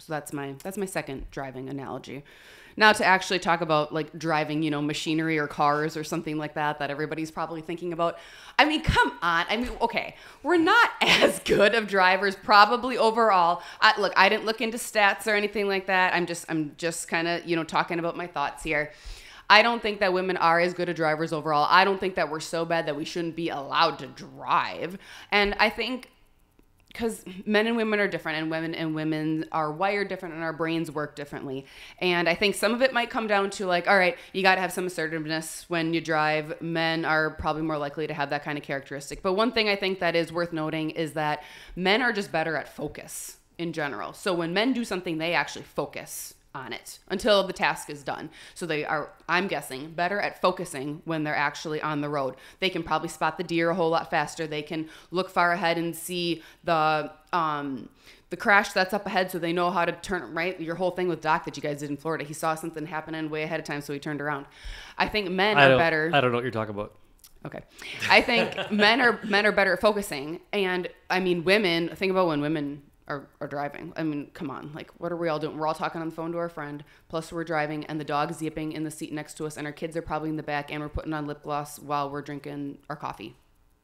So that's my second driving analogy. Now to actually talk about like driving, machinery or cars or something like that everybody's probably thinking about. I mean, come on. I mean, okay, we're not as good of drivers probably overall. I didn't look into stats or anything like that. I'm just kind of, talking about my thoughts here. I don't think that women are as good of drivers overall. I don't think that we're so bad that we shouldn't be allowed to drive. And I think because men and women are different, and women are wired different, and our brains work differently. And I think some of it might come down to like, all right, you got to have some assertiveness when you drive. Men are probably more likely to have that kind of characteristic. But one thing I think that is worth noting is that men are just better at focus in general. So when men do something, they actually focus on it until the task is done. So they are, I'm guessing, better at focusing when they're actually on the road. They can probably spot the deer a whole lot faster. They can look far ahead and see the crash that's up ahead, so they know how to turn, right? Your whole thing with Doc that you guys did in Florida, he saw something happening way ahead of time, so he turned around. I think men are better. I don't know what you're talking about. Okay. I think men are better at focusing. And I mean, women, think about when women are driving. I mean, come on. Like, what are we all doing? We're all talking on the phone to our friend, plus we're driving, and the dog's yipping in the seat next to us, and our kids are probably in the back, and we're putting on lip gloss while we're drinking our coffee.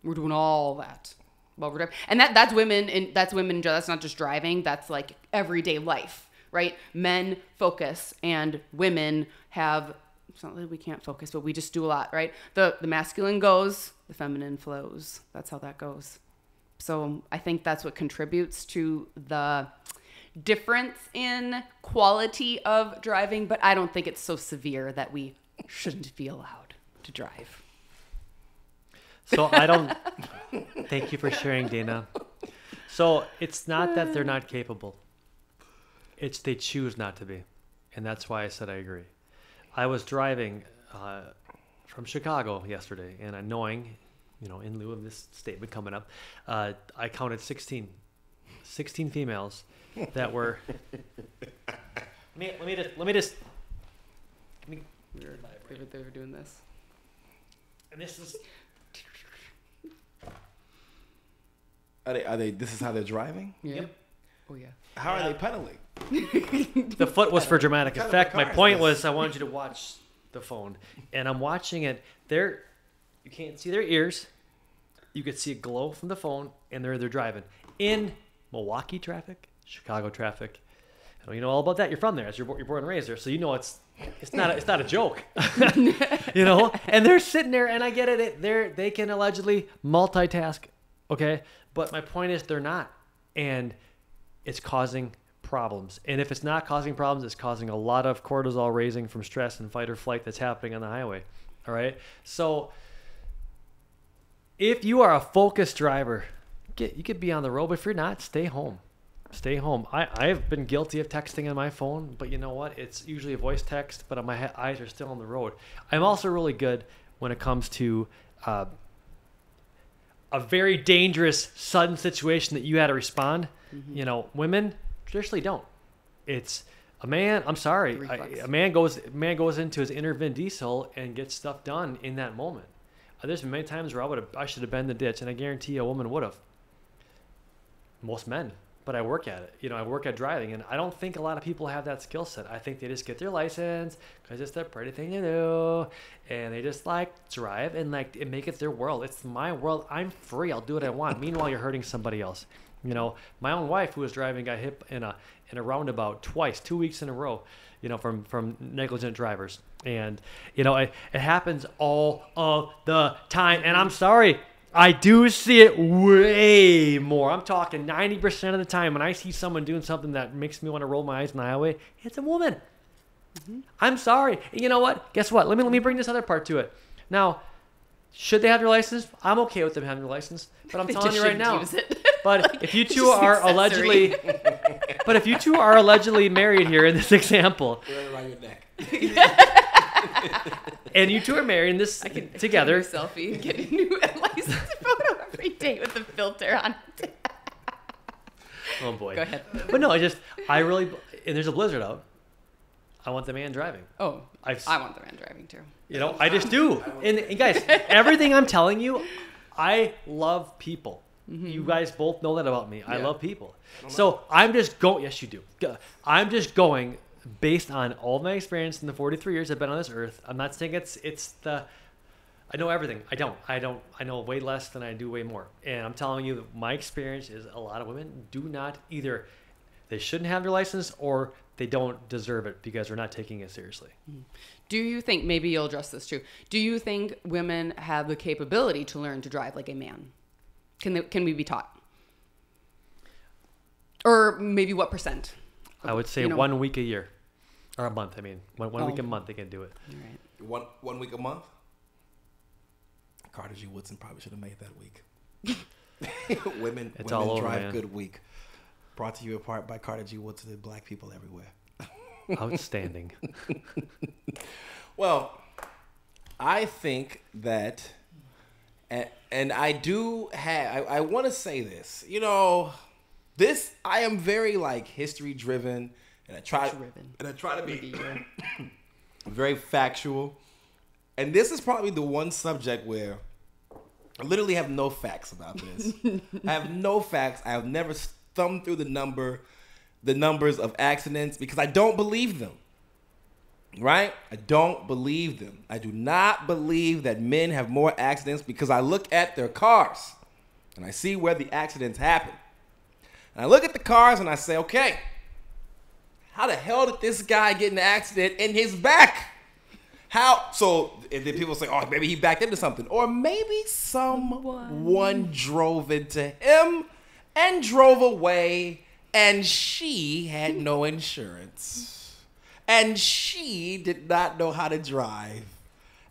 We're doing all that while we're driving. And that's women, and that's women. That's not just driving. That's like everyday life, right? Men focus, and women have, it's not that we can't focus, but we just do a lot, right? The masculine goes, the feminine flows. That's how that goes. So I think that's what contributes to the difference in quality of driving, but I don't think it's so severe that we shouldn't be allowed to drive. So I don't, thank you for sharing, Dana. So it's not that they're not capable. It's they choose not to be. And that's why I said I agree. I was driving from Chicago yesterday, and knowing, in lieu of this statement coming up, I counted 16 females that were. Let me just. They were doing this. And this is. Are they? This is how they're driving? Yeah. Yep. Oh yeah. How are they pedaling? The foot was for dramatic What kind of effect. a My car is point this? was I wanted you to watch the phone, and I'm watching it. You can't see their ears. You could see a glow from the phone, and they're driving in Milwaukee traffic, Chicago traffic. I know you know all about that. You're from there, as you're born and raised there, so you know it's not a joke, And they're sitting there, and I get it. They can allegedly multitask, okay, but my point is they're not, and it's causing problems. And if it's not causing problems, it's causing a lot of cortisol raising from stress and fight or flight that's happening on the highway. All right, so. If you are a focused driver, you could be on the road, but if you're not, stay home. Stay home. I've been guilty of texting on my phone, but you know what? It's usually a voice text, but my eyes are still on the road. I'm also really good when it comes to a very dangerous, sudden situation that you had to respond. Mm-hmm. Women traditionally don't. It's a man. I'm sorry. A man goes into his inner Vin Diesel and gets stuff done in that moment. There's been many times where I should have been in the ditch, and I guarantee a woman would have. Most men, but I work at it. I work at driving, and I don't think a lot of people have that skill set. I think they just get their license because it's the pretty thing to do, and they just drive and make it their world. It's my world. I'm free. I'll do what I want. Meanwhile, you're hurting somebody else. My own wife, who was driving, got hit in a roundabout twice, 2 weeks in a row. From negligent drivers. And, it happens all of the time. And I'm sorry, I do see it way more. I'm talking 90% of the time when I see someone doing something that makes me want to roll my eyes on the highway, it's a woman. Mm-hmm. I'm sorry. And you know what? Guess what? Let me bring this other part to it. Now, should they have their license? I'm okay with them having their license. But I'm telling you right now. But if you two are allegedly... But if you two are allegedly married here in this example, Around your neck. and you two are married in this together, selfie, get a new license photo every day with a filter on it. Oh boy. Go ahead. But no, and there's a blizzard out. I want the man driving. Oh, I want the man driving too. I just do. And guys, everything I'm telling you, I love people. You guys both know that about me. I Yeah. love people. So I'm just going. Yes, you do. I'm just going based on all my experience in the 43 years I've been on this earth. I'm not saying it's the. I know everything. I don't. I know way less than I do way more. And I'm telling you that my experience is a lot of women do not either. They shouldn't have their license or they don't deserve it because they're not taking it seriously. Do you think, maybe you'll address this too, do you think women have the capability to learn to drive like a man? Can we be taught? Or maybe what percent? I would say 1 week a year. Or a month, I mean. One week a month they can do it. All right. One week a month? Carter G. Woodson probably should have made that week. Women all over, Drive man. Good Week. Brought to you apart by Carter G. Woodson and black people everywhere. Outstanding. Well, I think that, and I do have, I want to say this, I am very like history driven, and I try to be very factual. And this is probably the one subject where I literally have no facts about this. I have no facts. I have never thumbed through the numbers of accidents because I don't believe them. Right? I don't believe them. I do not believe that men have more accidents because I look at their cars and I see where the accidents happen. And I look at the cars and I say, okay, how the hell did this guy get in an accident in his back? How? So and then people say, oh, maybe he backed into something. Or maybe someone drove into him and drove away and she had no insurance. And she did not know how to drive.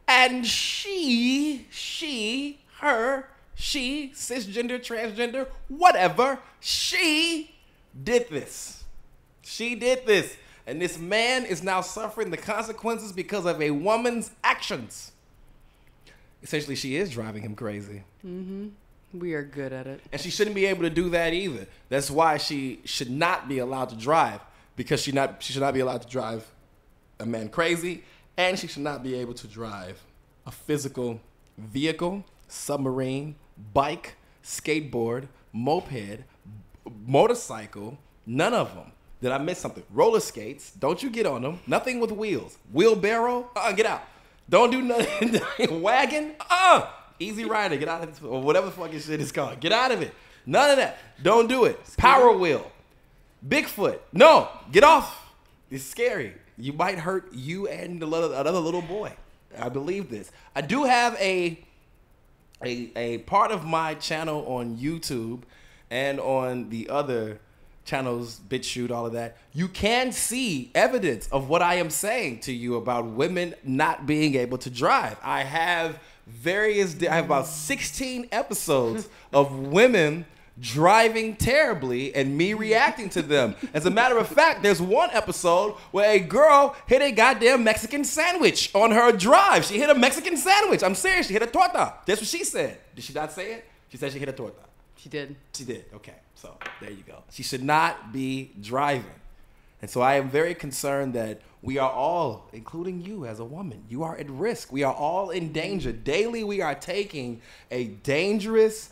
And she, cisgender, transgender, whatever, she did this. She did this. And this man is now suffering the consequences because of a woman's actions. Essentially, she is driving him crazy. Mm-hmm. We are good at it. And she shouldn't be able to do that either. That's why she should not be allowed to drive. Because she should not be allowed to drive a man crazy. And she should not be able to drive a physical vehicle, submarine, bike, skateboard, moped, motorcycle, none of them. Did I miss something? Roller skates. Don't you get on them. Nothing with wheels. Wheelbarrow. Get out. Don't do nothing. Wagon. Easy Rider. Get out of this. Or whatever the fucking shit is called. Get out of it. None of that. Don't do it. Power wheel. Bigfoot. No. Get off. It's scary. You might hurt you and another little boy. I believe this. I do have a part of my channel on YouTube and on the other channels, BitChute, all of that. You can see evidence of what I am saying to you about women not being able to drive. I have about 16 episodes of women driving terribly and me reacting to them. As a matter of fact, there's one episode where a girl hit a goddamn Mexican sandwich on her drive. She hit a Mexican sandwich. I'm serious. She hit a torta. That's what she said. Did she not say it? She said she hit a torta. She did. She did. Okay. So there you go. She should not be driving. And so I am very concerned that we are all, including you as a woman, you are at risk. We are all in danger. Daily we are taking a dangerous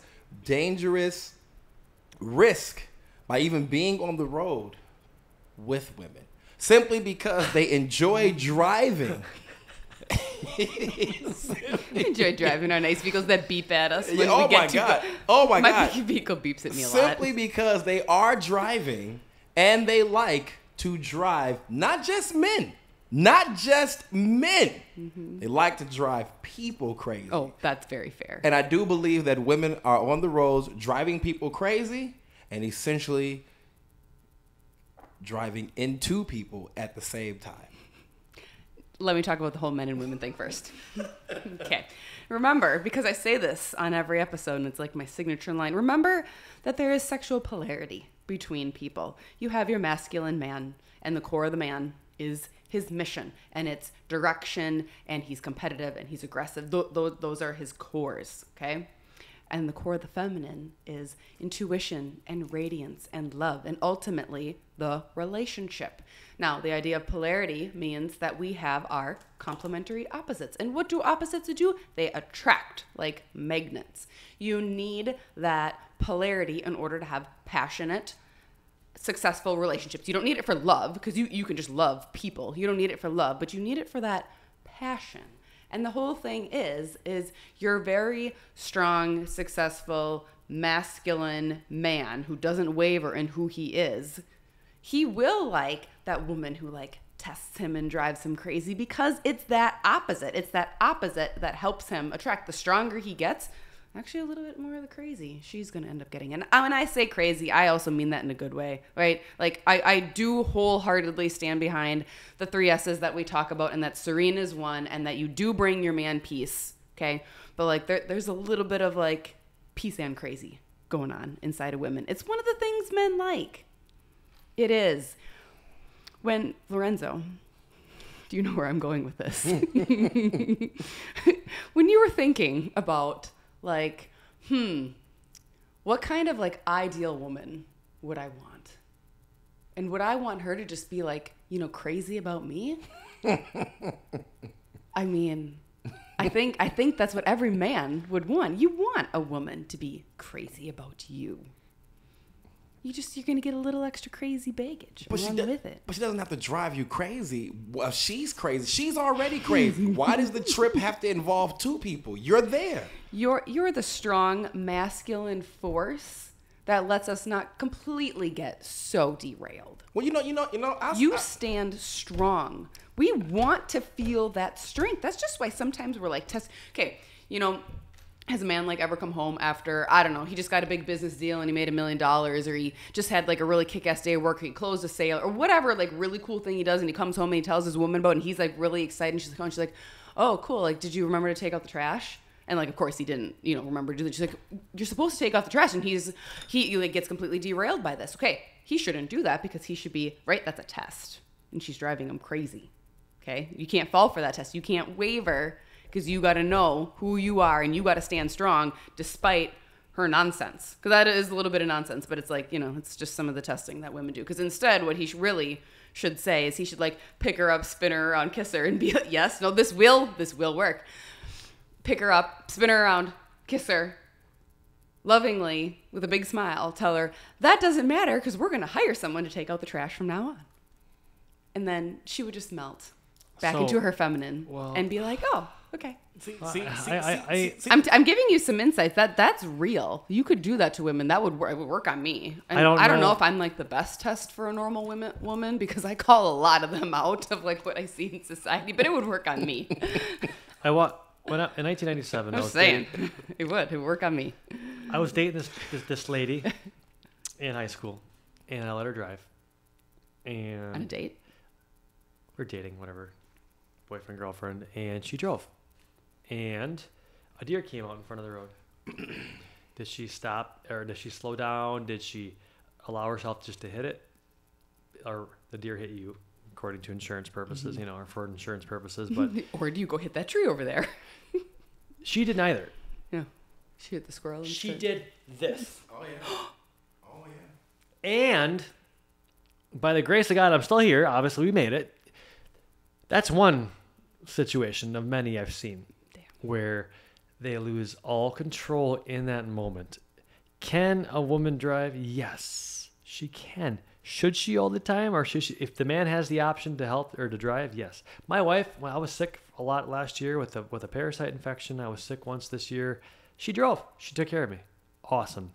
risk by even being on the road with women. Simply because they enjoy driving. I enjoy driving our nice vehicles that beep at us when Oh we get my to God. go. Oh my God. My vehicle beeps at me a lot. Simply because they are driving and they like to drive, not just men. Mm-hmm. They like to drive people crazy. Oh, that's very fair. And I do believe that women are on the roads driving people crazy and essentially driving into people at the same time. Let me talk about the whole men and women thing first. Okay. Remember, because I say this on every episode and it's like my signature line, remember that there is sexual polarity between people. You have your masculine man, and the core of the man is his mission and its direction, and he's competitive and he's aggressive. Those are his cores, okay? And the core of the feminine is intuition and radiance and love and ultimately the relationship. Now, the idea of polarity means that we have our complementary opposites. And what do opposites do? They attract like magnets. You need that polarity in order to have passionate, successful relationships. You don't need it for love because you can just love people. You don't need it for love, but you need it for that passion. And the whole thing is you're a very strong, successful, masculine man who doesn't waver in who he is. He will like that woman who like tests him and drives him crazy because it's that opposite. It's that opposite that helps him attract. The stronger he gets, actually a little bit more of the crazy she's going to end up getting. And when I say crazy, I also mean that in a good way, right? Like I do wholeheartedly stand behind the 3 S's that we talk about, and that serene is one, and that you do bring your man peace, okay? But like there's a little bit of like peace and crazy going on inside of women. It's one of the things men like. It is. When Lorenzo, do you know where I'm going with this? When you were thinking about like, what kind of like ideal woman would I want? And would I want her to just be like, crazy about me? I mean, I think that's what every man would want. You want a woman to be crazy about you. You're going to get a little extra crazy baggage along with it. But she doesn't have to drive you crazy. Well, she's crazy. She's already crazy. Why does the trip have to involve 2 people? You're there. You're the strong masculine force that lets us not completely get so derailed. Well, you stand strong. We want to feel that strength. That's just why sometimes we're like has a man like ever come home after, I don't know, he just got a big business deal and he made $1 million, or he just had like a really kick-ass day of work, or he closed a sale, or whatever like really cool thing he does, and he comes home and he tells his woman about it, and he's like really excited, and she's like, oh cool, like did you remember to take out the trash? And like of course he didn't remember to do that. She's like, you're supposed to take out the trash, and he like gets completely derailed by this. Okay, he shouldn't do that because he should be right. That's a test, and she's driving him crazy. Okay, you can't fall for that test. You can't waver, because you got to know who you are, and you got to stand strong despite her nonsense. Because that is a little bit of nonsense, but it's like, it's just some of the testing that women do. Because instead, what he really should say is he should like pick her up, spin her around, kiss her, and be like, yes, no, this will work. Pick her up, spin her around, kiss her, lovingly, with a big smile, tell her, that doesn't matter because we're going to hire someone to take out the trash from now on. And then she would just melt back into her feminine and be like, oh, okay. I'm giving you some insights. That's real. You could do that to women. That would work on me. And I don't know if I'm like the best test for a normal woman because I call a lot of them out of like what I see in society, but it would work on me. In 1997, I'm saying it would work on me. I was dating this lady in high school, and I let her drive. And on a date? We're dating, whatever, boyfriend, girlfriend, and she drove. And a deer came out in front of the road. Did she stop, or did she slow down? Did she allow herself just to hit it? Or the deer hit you, according to insurance purposes, or for insurance purposes. But or do you go hit that tree over there? She did neither. Yeah. She hit the squirrel instead. She did this. Oh, yeah. Oh, yeah. And by the grace of God, I'm still here. Obviously, we made it. That's one situation of many I've seen where they lose all control in that moment. Can a woman drive? Yes, she can. Should she all the time, or should she? If the man has the option to help or to drive, yes. My wife, when I was sick a lot last year with a parasite infection, I was sick once this year. She drove. She took care of me. Awesome.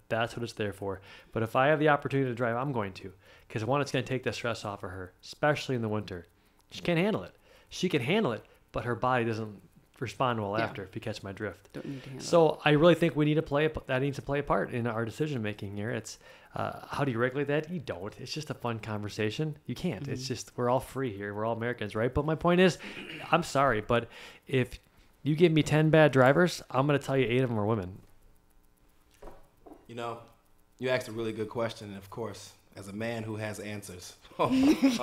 That's what it's there for. But if I have the opportunity to drive, I'm going to, because one, it's going to take the stress off of her, especially in the winter. She can't handle it. She can handle it, but her body doesn't respond well after, if you catch my drift. Don't need to handle so I really think that needs to play a part in our decision making here. It's how do you regulate that? You don't. It's just a fun conversation. You can't. Mm-hmm. It's just, we're all free here. We're all Americans, right? But my point is, I'm sorry, but if you give me 10 bad drivers, I'm going to tell you 8 of them are women. You asked a really good question, and of course, as a man who has answers. Oh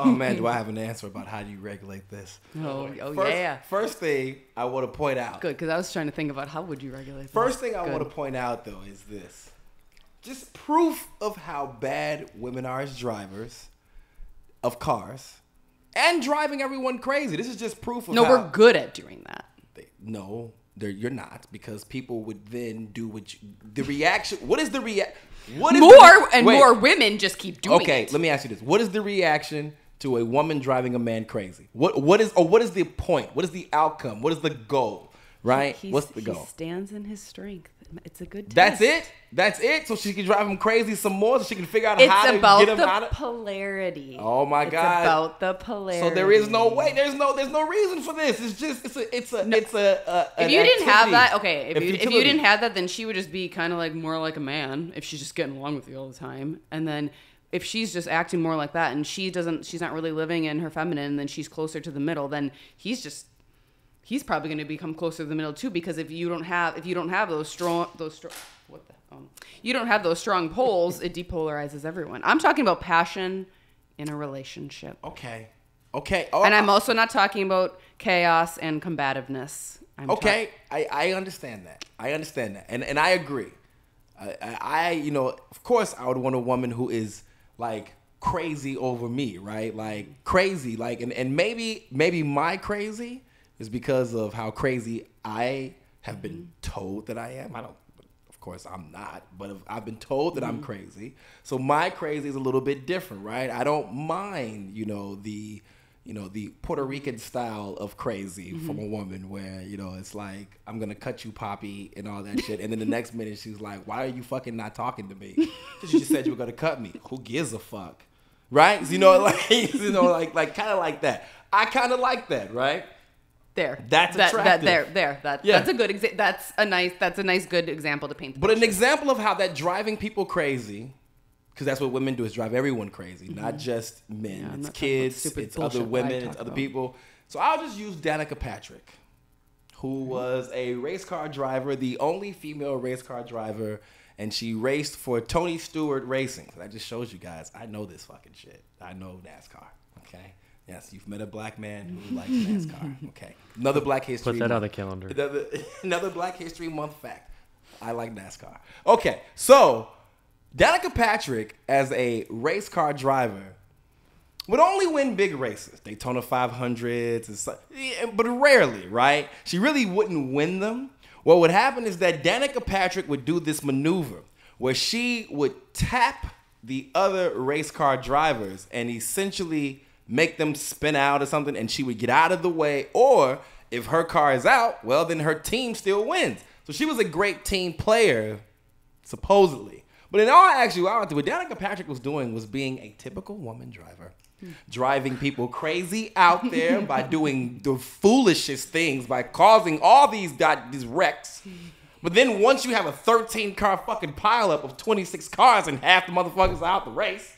man, do I have an answer about how do you regulate this? Yeah. First thing I want to point out. Good, because I was trying to think about how would you regulate this. First thing I Good. want to point out, though, is this. Just proof of how bad women are as drivers of cars and driving everyone crazy. This is just proof of No, how... we're good at doing that. You're not, because people would then do what you... The reaction... What is the reaction? More women just keep doing it. Okay, let me ask you this. What is the reaction to a woman driving a man crazy? What is the point? What is the outcome? What is the goal? Right? What's the goal? He stands in his strength. It's a good test. That's it? That's it? So she can drive him crazy some more so she can figure out how to get him out of... It's about the polarity. Oh my God. It's about the polarity. So there is no way. There's no reason for this. It's just it's a if you didn't have that, okay, if you futility. didn't have that, then she would just be kind of like more like a man if she's just getting along with you all the time. And then if she's just acting more like that and she's not really living in her feminine, then she's closer to the middle, then he's probably going to become closer to the middle too, because if you don't have those strong you don't have those strong poles, it depolarizes everyone. I'm talking about passion in a relationship. Okay. And I'm also not talking about chaos and combativeness. I understand that. And I agree. I of course I would want a woman who is like crazy over me, right? Like crazy, like and maybe my crazy is because of how crazy I have been told that I am. Of course I'm not, but I've been told that I'm crazy. So my crazy is a little bit different, right? I don't mind, the Puerto Rican style of crazy from a woman where, it's like, I'm going to cut you, Poppy, and all that shit. And then the next minute she's like, why are you fucking not talking to me? Because you just said you were going to cut me. Who gives a fuck? Right? So, like kind of like that. I kind of like that, right? That's attractive. That's a good example. That's a nice good example to paint. But an example of how that driving people crazy, because that's what women do, is drive everyone crazy, not just men. Yeah, it's kids, it's other women, it's other people. So I'll just use Danica Patrick, who was a race car driver, the only female race car driver, and she raced for Tony Stewart Racing. So that just shows you guys, I know this fucking shit. I know NASCAR, okay? Yes, you've met a black man who likes NASCAR. Okay. Another Black History Put that Month. on the calendar. Another Black History Month fact. I like NASCAR. Okay, so Danica Patrick, as a race car driver, would only win big races. Daytona 500s, but rarely, right? She really wouldn't win them. What would happen is that Danica Patrick would do this maneuver where she would tap the other race car drivers and essentially make them spin out or something, and she would get out of the way. Or if her car is out, well, then her team still wins. So she was a great team player, supposedly. But in all actuality, what Danica Patrick was doing was being a typical woman driver, driving people crazy out there by doing the foolishest things, by causing all these wrecks. But then once you have a 13-car fucking pileup of 26 cars and half the motherfuckers are out the race,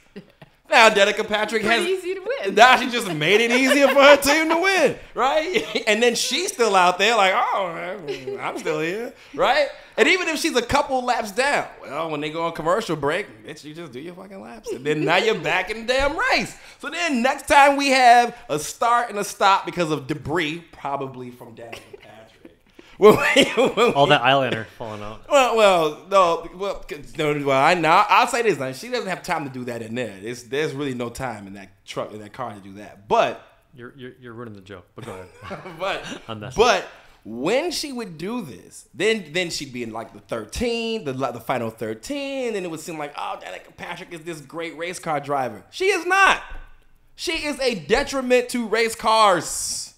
now Danica Patrick Pretty easy to win. Now she just made it easier for her team to win, right? And then she's still out there like, oh, I'm still here, right? And even if she's a couple laps down, well, when they go on commercial break, bitch, you just do your fucking laps. And then now you're back in the damn race. So then next time we have a start and a stop because of debris, probably from Danica Patrick. All that eyeliner falling out. I'll say this. Now, she doesn't have time to do that in there. There's really no time in that truck, in that car to do that. But You're ruining the joke, but go ahead. but when she would do this, then she'd be in like the 13, the final 13, and it would seem like, oh, Danica Patrick is this great race car driver. She is not. She is a detriment to race cars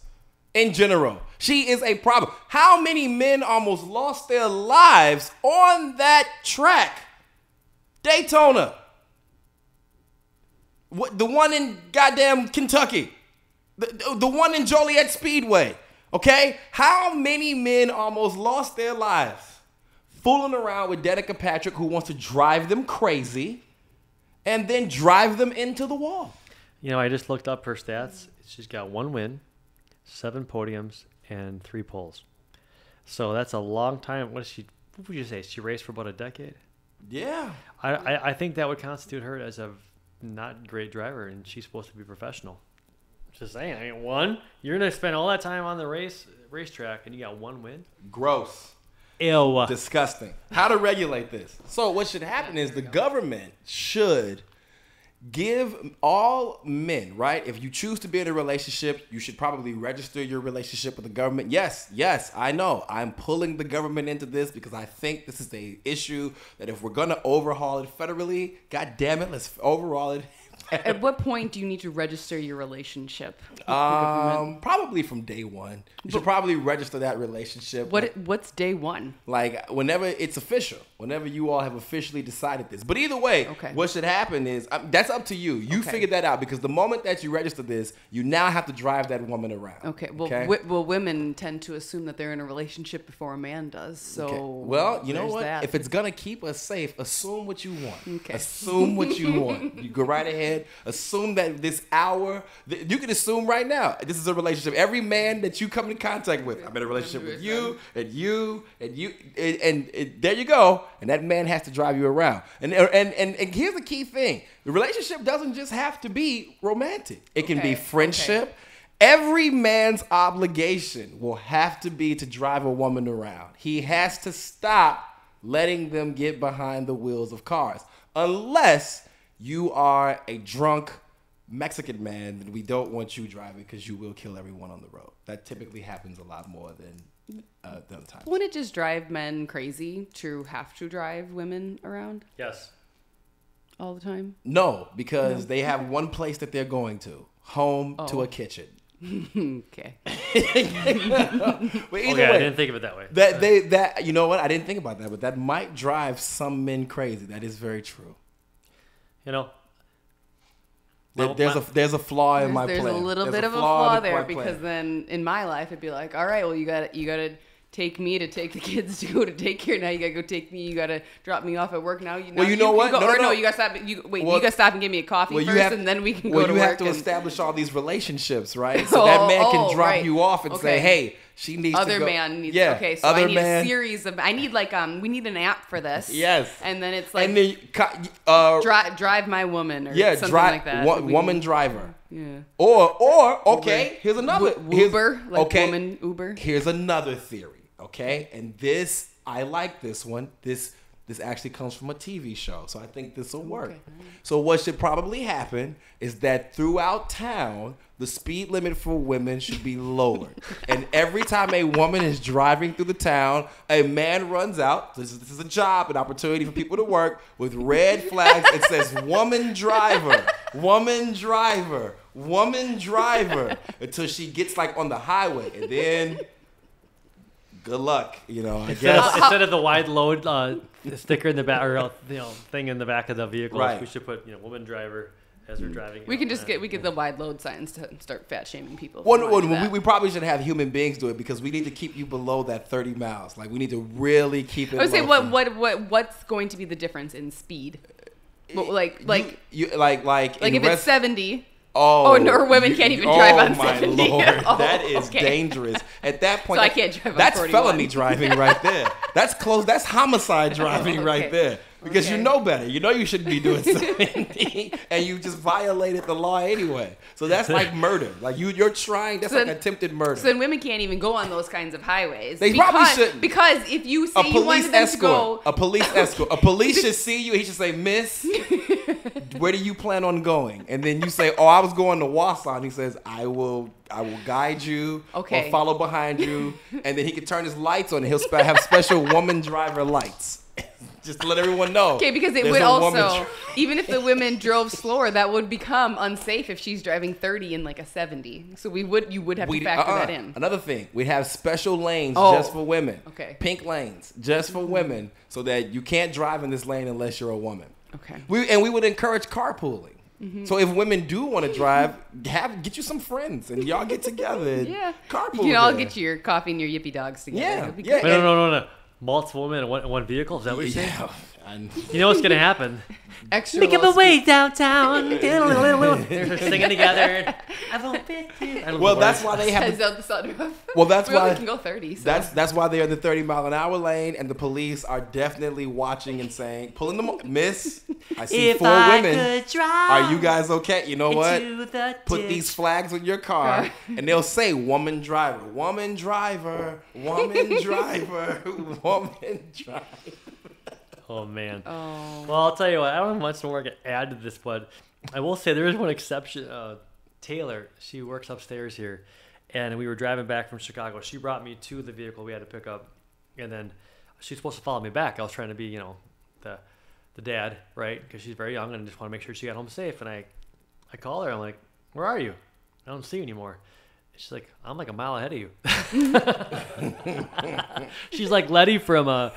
in general. She is a problem. How many men almost lost their lives on that track? Daytona. The one in goddamn Kentucky. The one in Joliet Speedway. Okay? How many men almost lost their lives fooling around with Danica Patrick, who wants to drive them crazy and then drive them into the wall? I just looked up her stats. She's got 1 win, 7 podiums, and 3 poles. So that's a long time. What would you say? She raced for about a decade? Yeah. I think that would constitute her as a not great driver, and she's supposed to be professional. Just saying. I mean, one, you're gonna spend all that time on the racetrack, and you got one win. Gross. Ew. Disgusting. How to regulate this? So what should happen is the government should give all men, right? If you choose to be in a relationship, you should probably register your relationship with the government. Yes, I know. I'm pulling the government into this because I think this is a issue that if we're going to overhaul it federally, God damn it, let's overhaul it. At what point do you need to register your relationship with the government? Probably from day one. You should probably register that relationship. What's day one? Like whenever it's official, whenever you all have officially decided this. But either way, what should happen is that's up to you. You figure that out because the moment that you register this, you now have to drive that woman around. Okay. Well, women tend to assume that they're in a relationship before a man does. So well, you know what? that. If it's gonna keep us safe, assume what you want. Okay. Assume what you want. You go right ahead. Assume that this hour, you can assume right now, this is a relationship. Every man that you come in contact with, I'm in a relationship with you, and you, and there you go. And that man has to drive you around. And here's the key thing: the relationship doesn't just have to be romantic. It can be friendship. Okay. Every man's obligation will have to be to drive a woman around. He has to stop letting them get behind the wheels of cars, unless you are a drunk Mexican man, then we don't want you driving because you will kill everyone on the road. That typically happens a lot more than other times. Wouldn't it just drive men crazy to have to drive women around? Yes. All the time? No, because they have one place that they're going to. Home to a kitchen. Okay. But either way, I didn't think of it that way. That you know what? I didn't think about that, but that might drive some men crazy. That is very true. You know, there's a flaw in my plan. There's a little bit of a flaw there because then in my life it'd be like, all right, well you gotta take me to take the kids to go to daycare. Now you gotta go take me. You gotta drop me off at work. Now you. Well, you know what? No, you gotta stop. You gotta stop and give me a coffee first, and then we can go to work. Well, you have to establish all these relationships, right? So that man can drop you off and say, hey. She needs other to go. Man needs. Yeah. Okay, so I need a series of. I need like we need an app for this. Yes. And then it's like. And then drive my woman or something like that. Woman driver. Yeah. Or okay, here's another Uber, woman Uber. Here's another theory. Okay, and this I like this one. This actually comes from a TV show, so I think this will work. Okay. So what should probably happen is that throughout town, the speed limit for women should be lowered. And every time a woman is driving through the town, a man runs out. This is a job, an opportunity for people to work with red flags. It says woman driver, woman driver, woman driver, until she gets like on the highway. And then good luck, I guess. Instead of the wide load sticker in the back, or thing in the back of the vehicle, right. We should put woman driver as we're driving. We can just get the wide load signs to start fat shaming people. Well, we probably should have human beings do it because we need to keep you below that 30 miles. Like we need to really keep it. I would say what's going to be the difference in speed? Like if it's 70. Oh, no, women can't even drive on 70. Oh, my Lord. That is dangerous. At that point, so I can't drive on that's 41. felony driving right there. That's close. That's homicide driving right there. Because you know better. You know you shouldn't be doing 70, and you just violated the law anyway. So that's like murder. Like you're trying. That's like attempted murder. So then women can't even go on those kinds of highways. They probably shouldn't. Because if you say you wanted them to go, a police escort, a police should see you. He should say, "Miss, where do you plan on going?" And then you say, "Oh, I was going to Wausau." And he says, "I will guide you or follow behind you." And then he can turn his lights on and he'll have special woman driver lights. Just to let everyone know. Okay, because it would also, even if the women drove slower, that would become unsafe if she's driving 30 in like a 70. So you would have to factor that in. Another thing, we'd have special lanes just for women. Okay. Pink lanes just for women, so that you can't drive in this lane unless you're a woman. Okay. We would encourage carpooling. Mm-hmm. So if women do want to drive, get you some friends and y'all get together and carpool. You can all get your coffee and your yippee dogs together. Yeah. No. Multiple women in one vehicle? Is that what you're saying? And You know what's gonna happen? Extra Make up low a way downtown. They're singing together. I won't fit you. I don't know well, the that's words. why they have. Says out the sunroof. Well, that's we why only can go 30. So. That's why they're in the 30-mile-an-hour lane, and the police are definitely watching and saying, "Pulling them, Miss. I see If 4 I women. could drive Are you guys okay? You know what? into the Put ditch." these flags on your car, and they'll say, "Woman driver, woman driver, woman driver, woman driver." Oh man. Oh. Well, I'll tell you what. I don't have much more to add to this, but I will say there is one exception. Taylor, she works upstairs here, and we were driving back from Chicago. She brought me to the vehicle we had to pick up, and then she's supposed to follow me back. I was trying to be, the dad, right? Because she's very young, and I just want to make sure she got home safe. And I call her. I'm like, "Where are you? I don't see you anymore." She's like, "I'm like a mile ahead of you." She's like Letty from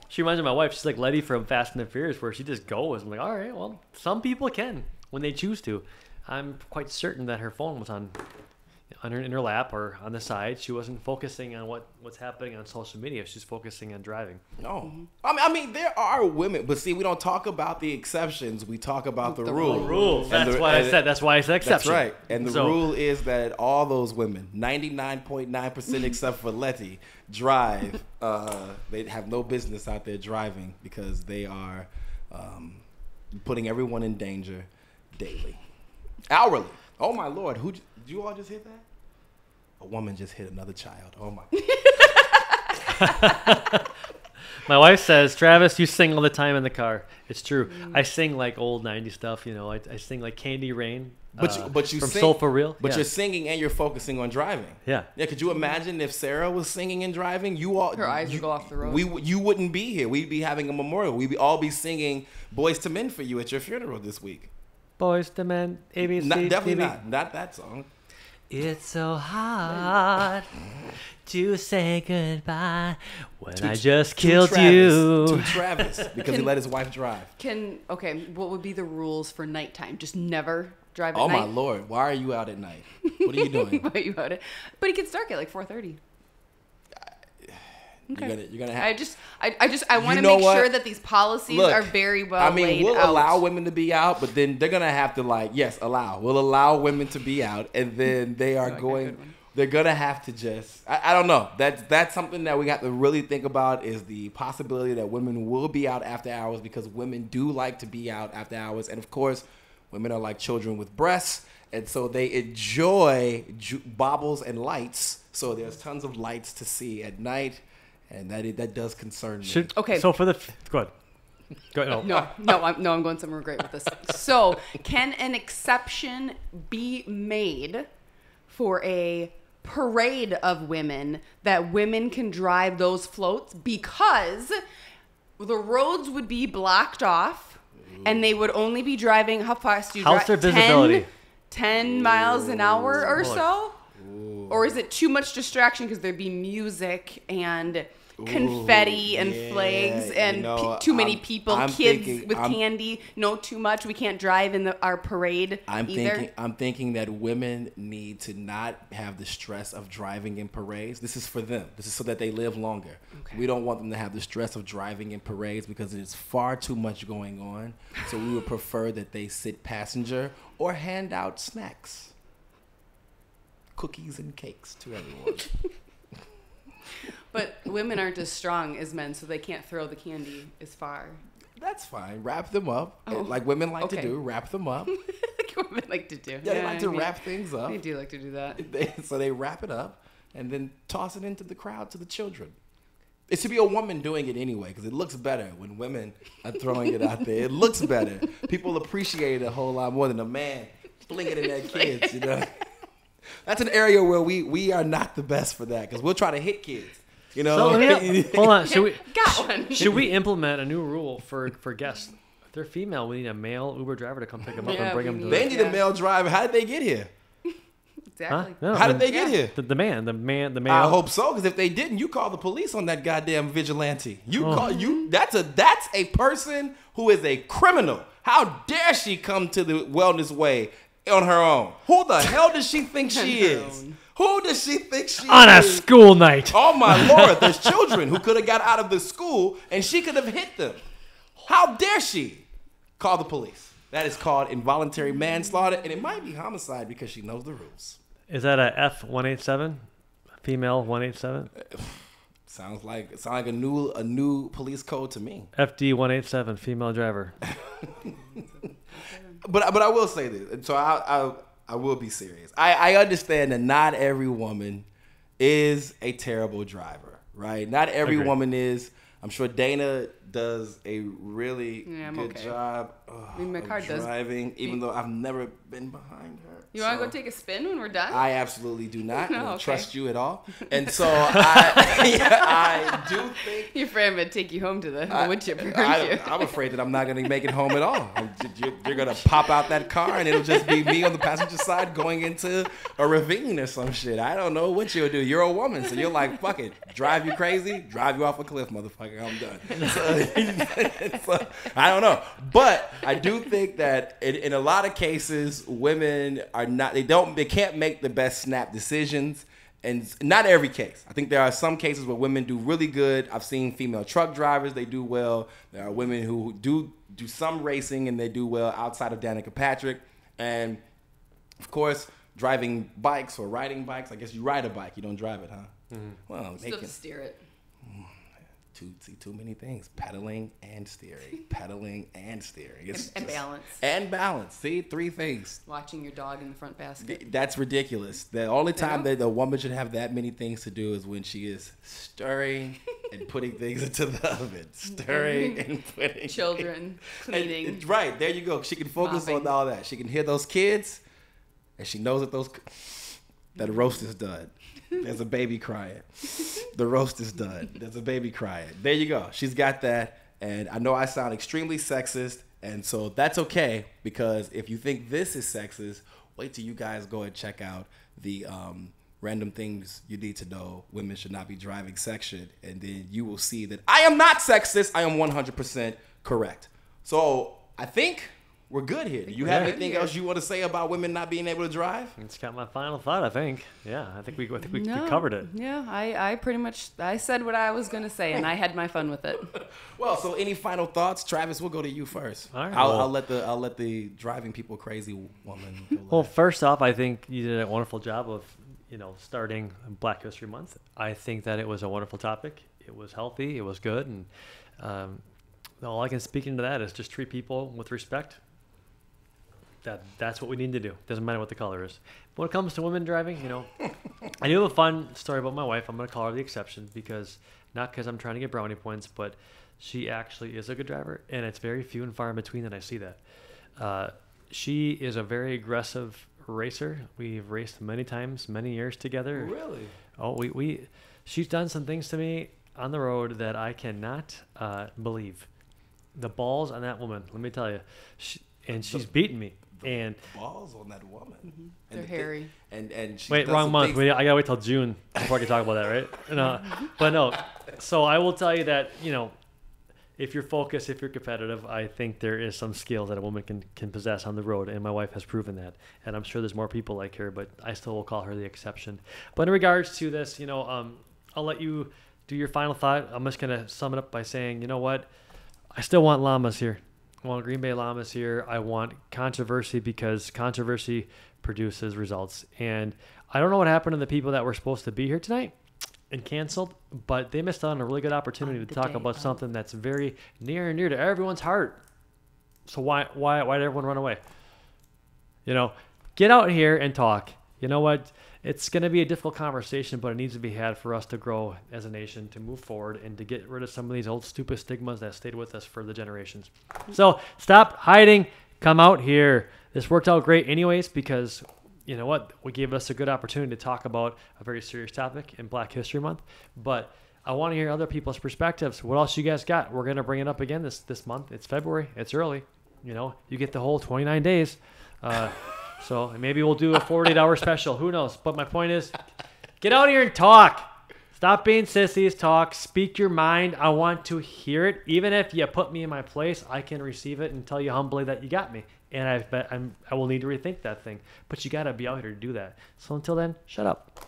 she reminds me of my wife. She's like Letty from Fast and the Furious, where she just goes. I'm like, all right, well, some people can when they choose to. I'm quite certain that her phone was in her lap or on the side. She wasn't focusing on what's happening on social media. She's focusing on driving. No, I mean there are women, but see, we don't talk about the exceptions. We talk about the rule. Rules. And That's why I said exception. That's right. And the rule is that all those women, 99.9% except for Letty, drive. They have no business out there driving because they are putting everyone in danger daily, hourly. Oh my Lord! Did you all just hit that? A woman just hit another child. Oh my. My wife says, "Travis, you sing all the time in the car." It's true. I sing like old 90s stuff. I sing like Candy Rain. But you from sing, Soul for Real. But Yeah. you're singing and you're focusing on driving. Yeah. Yeah. Could you imagine if Sarah was singing and driving? Her eyes would go off the road. You wouldn't be here. We'd be having a memorial. We'd all be singing "Boys to Men" for you at your funeral this week. Boys to Men, ABC, Definitely TV. not that song. It's so hard to say goodbye when I just killed you. To Travis because he let his wife drive. What would be the rules for nighttime? Just never drive at Oh night. my Lord! Why are you out at night? What are you doing? Why are you out it? But it gets dark at like 4:30. Okay. You're gonna have. I want to know make what? sure that these policies Look, are very well laid we'll out. allow women to be out, but then they're gonna have to we'll allow women to be out, and then they are they're gonna have to just I don't know. That's something that we have to really think about is the possibility that women will be out after hours because women do like to be out after hours, and of course, women are like children with breasts, and so they enjoy baubles and lights. So there's tons of lights to see at night. And that does concern me. Okay. So for go ahead. I'm going somewhere great with this. So, can an exception be made for a parade of women that women can drive those floats because the roads would be blocked off and they would only be driving how fast do you drive? How's their visibility? 10 miles an hour or Lord. so? Or is it too much distraction because there'd be music and confetti and flags and too many people, kids with candy? No, too much. We can't drive in our parade either. I'm thinking that women need to not have the stress of driving in parades. This is for them. This is so that they live longer. Okay. We don't want them to have the stress of driving in parades because there's far too much going on. So we would prefer that they sit passenger or hand out snacks. Cookies and cakes to everyone. But women aren't as strong as men, so they can't throw the candy as far. That's fine. Wrap them up. Like women like to do. Wrap them up. Like women like to do. Yeah, they like to wrap things up. They do like to do that. So they wrap it up and then toss it into the crowd to the children. It should be a woman doing it anyway because it looks better when women are throwing it out there. It looks better. People appreciate it a whole lot more than a man flinging it at kids, That's an area where we are not the best for that because we'll try to hit kids. Hold on. Got one. Should we implement a new rule for guests? If they're female, we need a male Uber driver to come pick them up and bring them to They need a male driver. How did they get here? Exactly. Huh? No, How did they get here? The male. I hope so, because if they didn't, you call the police on that goddamn vigilante. That's a person who is a criminal. How dare she come to the Wellness Way on her own? Who the hell does she think she is? Who does she think she is? On a school night. Oh my Lord, there's children who could have got out of the school and she could have hit them. How dare she call the police? That is called involuntary manslaughter, and it might be homicide because she knows the rules. Is that a F-187? Female 187? Sounds like a new police code to me. FD-187, female driver. But I will say this, so I will be serious. I understand that not every woman is a terrible driver, right? Not every Agreed. woman is. I'm sure Dana does a really good job my car of does. driving, even though I've never been behind her. You want to go take a spin when we're done? I absolutely do not. I don't Okay. trust you at all. And so I do think... You're afraid I'm going to take you home to the wood chipper, aren't you? I'm afraid that I'm not going to make it home at all. You're going to pop out that car and it'll just be me on the passenger side going into a ravine or some shit. I don't know what you'll do. You're a woman, so you're like, fuck it. Drive you crazy, drive you off a cliff, motherfucker. I'm done. So, I don't know. But I do think that in a lot of cases, women are not, they can't make the best snap decisions. And not every case. I think there are some cases where women do really good. I've seen female truck drivers, they do well. There are women who do some racing and they do well outside of Danica Patrick. And of course, driving bikes or riding bikes. I guess you ride a bike, you don't drive it, huh? Mm-hmm. Well, Still have to steer it. Too many things. Pedaling and steering. Pedaling and steering. And balance. And balance. See, 3 things. Watching your dog in the front basket. That's ridiculous. The only time that a woman should have that many things to do is when she is stirring and putting things into the oven. Stirring and putting Children, cleaning. And right, there you go. She can focus on all that. She can hear those kids, and she knows that roast is done. There's a baby crying. The roast is done. There's a baby crying. There you go. She's got that. And I know I sound extremely sexist. And so that's okay, because if you think this is sexist, wait till you guys go and check out the random things you need to know women should not be driving section. And then you will see that I am not sexist. I am 100% correct. So I think we're good here. Do you have anything else you want to say about women not being able to drive? It's got my final thought, I think. Yeah, I think we covered it. Yeah, I pretty much, I said what I was going to say, and I had my fun with it. Well, so any final thoughts? Travis, we'll go to you first. All right. I'll let the driving people crazy woman go Well, last. first off, I think you did a wonderful job of, starting Black History Month. I think that it was a wonderful topic. It was healthy. It was good. And all I can speak into that is just treat people with respect. That's what we need to do. Doesn't matter what the color is. When it comes to women driving, I do have a fun story about my wife. I'm going to call her the exception not because I'm trying to get brownie points, but she actually is a good driver, and it's very few and far in between that I see that. She is a very aggressive racer. We've raced many times, many years together. Really? Oh, she's done some things to me on the road that I cannot believe. The balls on that woman, let me tell you. She's beaten me. And balls on that woman. Mm-hmm. They're hairy. And she wait, wrong month. I gotta wait till June before I can talk about that, right? No, but no. So I will tell you that if you're focused, if you're competitive, I think there is some skills that a woman can possess on the road, and my wife has proven that. And I'm sure there's more people like her, but I still will call her the exception. But in regards to this, I'll let you do your final thought. I'm just gonna sum it up by saying, you know what? I still want llamas here. I want Green Bay Llamas here. I want controversy because controversy produces results. And I don't know what happened to the people that were supposed to be here tonight and canceled, but they missed out on a really good opportunity to talk about something that's very near and dear to everyone's heart. So why did everyone run away? Get out here and talk. You know what? It's going to be a difficult conversation, but it needs to be had for us to grow as a nation, to move forward, and to get rid of some of these old stupid stigmas that stayed with us for the generations. So stop hiding. Come out here. This worked out great anyways because, you know what? We gave us a good opportunity to talk about a very serious topic in Black History Month. But I want to hear other people's perspectives. What else you guys got? We're going to bring it up again this month. It's February. It's early. You get the whole 29 days. So maybe we'll do a 48-hour special. Who knows? But my point is, get out here and talk. Stop being sissies. Talk. Speak your mind. I want to hear it. Even if you put me in my place, I can receive it and tell you humbly that you got me. And I will need to rethink that thing. But you got to be out here to do that. So until then, shut up.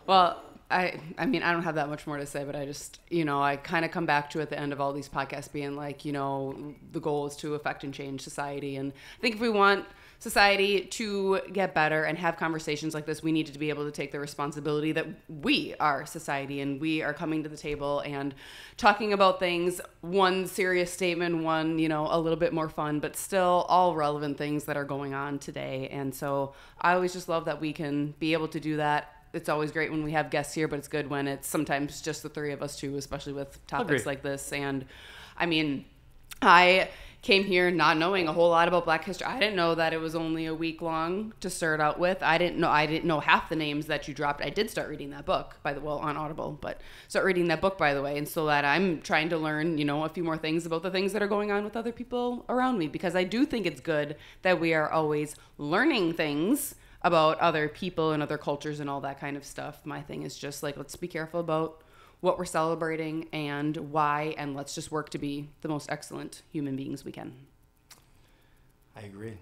Well, I mean, I don't have that much more to say, but I just, I kind of come back to at the end of all these podcasts being like, the goal is to affect and change society. And I think if we want society to get better and have conversations like this, we need to be able to take the responsibility that we are society and we are coming to the table and talking about things, one serious statement, one, a little bit more fun, but still all relevant things that are going on today. And so I always just love that we can be able to do that. It's always great when we have guests here, but it's good when it's sometimes just the three of us too, especially with topics like this. And I mean, I came here not knowing a whole lot about Black history. I didn't know that it was only a week long to start out with. I didn't know half the names that you dropped. I did start reading that book on Audible, but start reading that book, by the way. And so that I'm trying to learn, a few more things about the things that are going on with other people around me, because I do think it's good that we are always learning things about other people and other cultures and all that kind of stuff. My thing is just like, let's be careful about what we're celebrating and why, and let's just work to be the most excellent human beings we can. I agree.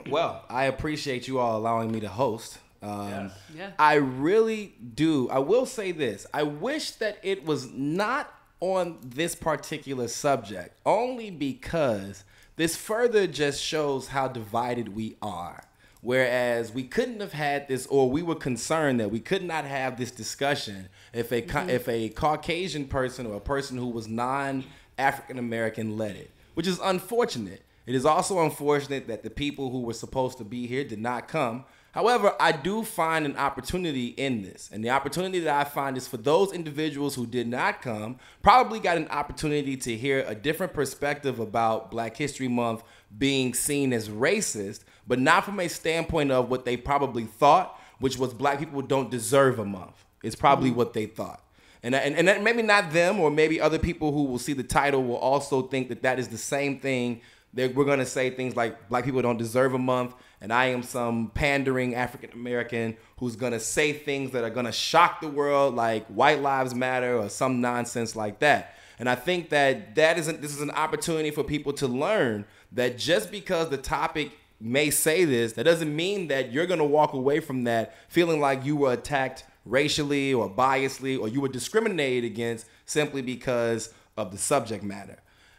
Well, I appreciate you all allowing me to host. Yeah. I really do. I will say this. I wish that it was not on this particular subject, only because this further just shows how divided we are. Whereas we couldn't have had this, or we were concerned that we could not have this discussion if a Caucasian person or a person who was non-African American led it, which is unfortunate. It is also unfortunate that the people who were supposed to be here did not come. However, I do find an opportunity in this. And the opportunity that I find is for those individuals who did not come, probably got an opportunity to hear a different perspective about Black History Month being seen as racist, but not from a standpoint of what they probably thought, which was Black people don't deserve a month. It's probably what they thought. And that maybe not them, or maybe other people who will see the title will also think that that is the same thing. We're going to say things like Black people don't deserve a month, and I am some pandering African American who's going to say things that are going to shock the world, like white lives matter or some nonsense like that. And I think that this is an opportunity for people to learn that just because the topic may say this, that doesn't mean that you're going to walk away from that feeling like you were attacked racially or biasly, or you were discriminated against simply because of the subject matter.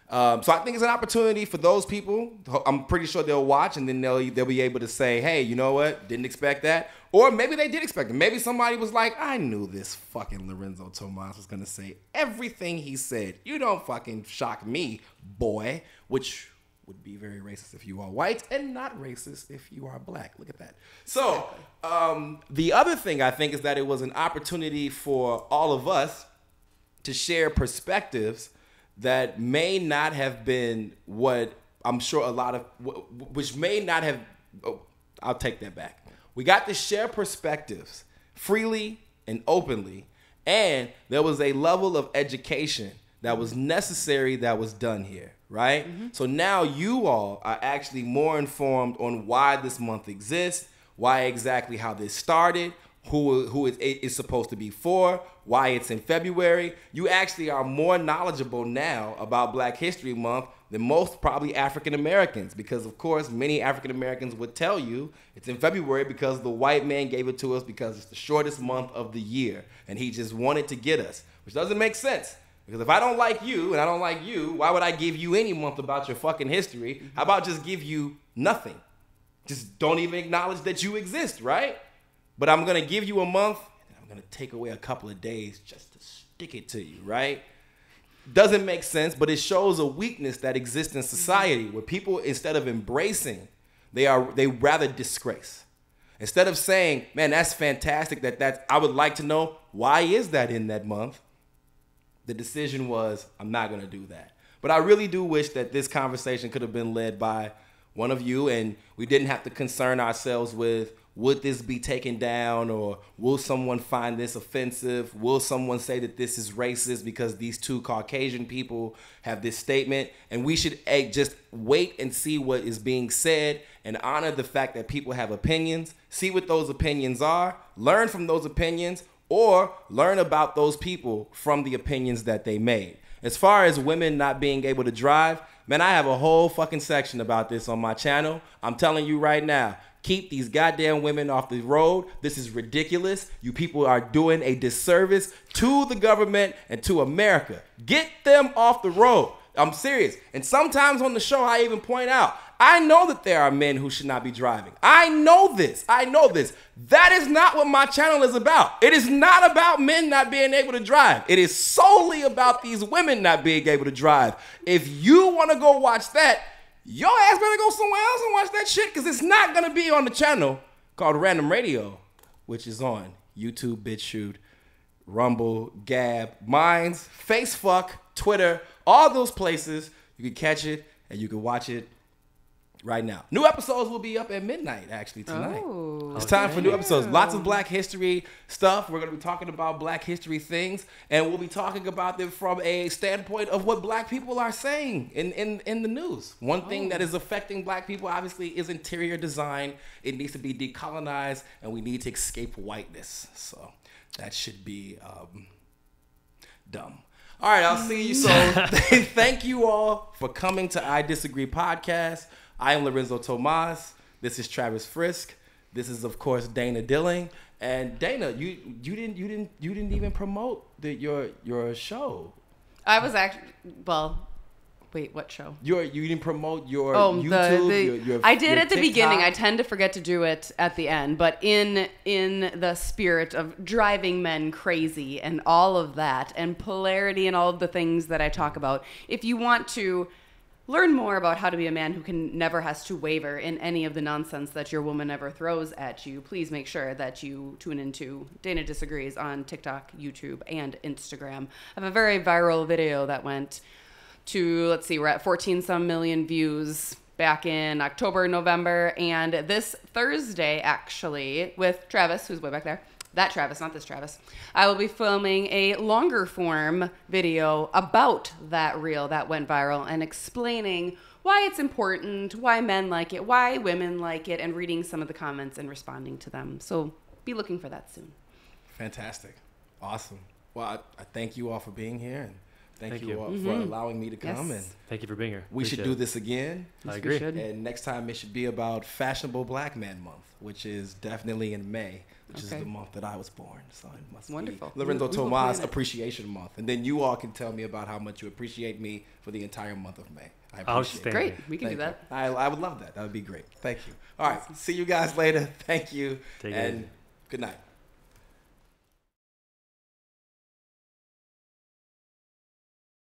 So I think it's an opportunity for those people. I'm pretty sure they'll watch, and then they'll be able to say, hey, you know what? Didn't expect that. Or maybe they did expect it. Maybe somebody was like, I knew this fucking Lorenzo Tomas was going to say everything he said. You don't fucking shock me, boy. Which would be very racist if you are white, and not racist if you are Black. Look at that. So the other thing I think is that it was an opportunity for all of us to share perspectives that may not have been what I'm sure which may not have, I'll take that back. We got to share perspectives freely and openly, and there was a level of education that was necessary that was done here, right? Mm-hmm. So now you all are actually more informed on why this month exists, why exactly how this started, who it is supposed to be for, why it's in February. You actually are more knowledgeable now about Black History Month than most probably African Americans, because of course many African Americans would tell you it's in February because the white man gave it to us because it's the shortest month of the year and he just wanted to get us, which doesn't make sense. Because if I don't like you and I don't like you, why would I give you any month about your fucking history? How about just give you nothing? Just don't even acknowledge that you exist, right? But I'm going to give you a month, and I'm going to take away a couple of days just to stick it to you, right? Doesn't make sense, but it shows a weakness that exists in society where people, instead of embracing, they rather disgrace. Instead of saying, man, that's fantastic, I would like to know, why is that in that month? The decision was, I'm not going to do that. But I really do wish that this conversation could have been led by one of you, and we didn't have to concern ourselves with, would this be taken down, or will someone find this offensive? Will someone say that this is racist because these two Caucasian people have this statement? And we should just wait and see what is being said and honor the fact that people have opinions, see what those opinions are, learn from those opinions, or learn about those people from the opinions that they made. As far as women not being able to drive, man, I have a whole fucking section about this on my channel. I'm telling you right now, Keep these goddamn women off the road. This is ridiculous. You people are doing a disservice to the government and to America. Get them off the road. I'm serious. And sometimes on the show, I even point out, I know that there are men who should not be driving. I know this. That is not what my channel is about. It is not about men not being able to drive. It is solely about these women not being able to drive. If you want to go watch that, your ass better go somewhere else and watch that shit, because it's not going to be on the channel called Random Radio, which is on YouTube, BitChute, Rumble, Gab, Minds, Facefuck, Twitter, all those places. You can catch it and you can watch it right now. New episodes will be up at midnight, actually, tonight. Oh, it's time for new episodes. Lots of Black History stuff. We're going to be talking about Black History things, and we'll be talking about them from a standpoint of what Black people are saying in the news. One thing that is affecting Black people, obviously, is interior design. It needs to be decolonized, and we need to escape whiteness. So that should be dumb. All right, I'll see you soon. Thank you all for coming to I Disagree podcast. I am Lorenzo Tomas. This is Travis Frisk. This is, of course, Dana Dilling. And Dana, you didn't even promote your show. I was actually, wait, what show? You didn't promote your YouTube. Your I did your at the TikTok. beginning. I tend to forget to do it at the end. But in the spirit of driving men crazy and all of that, and polarity and all of the things that I talk about, if you want to learn more about how to be a man who never has to waver in any of the nonsense that your woman ever throws at you, please make sure that you tune into Dana Disagrees on TikTok, YouTube, and Instagram. I have a very viral video that went to, let's see, we're at 14-some million views back in October, November, and this Thursday, actually, with Travis, who's way back there, that Travis, not this Travis, I will be filming a longer form video about that reel that went viral and explaining why it's important, why men like it, why women like it, and reading some of the comments and responding to them. So be looking for that soon. Fantastic. Awesome. Well, I thank you all for being here, and thank you all for allowing me to come. Yes. And Thank you for being here. we should Appreciate do this again. I agree. And next time it should be about Fashionable Black Man Month, which is definitely in May, which is the month that I was born. So it must Wonderful. be Lorenzo We will Tomas plan it. Appreciation Month. And then you all can tell me about how much you appreciate me for the entire month of May. I appreciate it. Outstanding. Great. We can Thank do that. you. I would love that. That would be great. Thank you. All right. See you guys later. Thank you. Take it and easy. good night.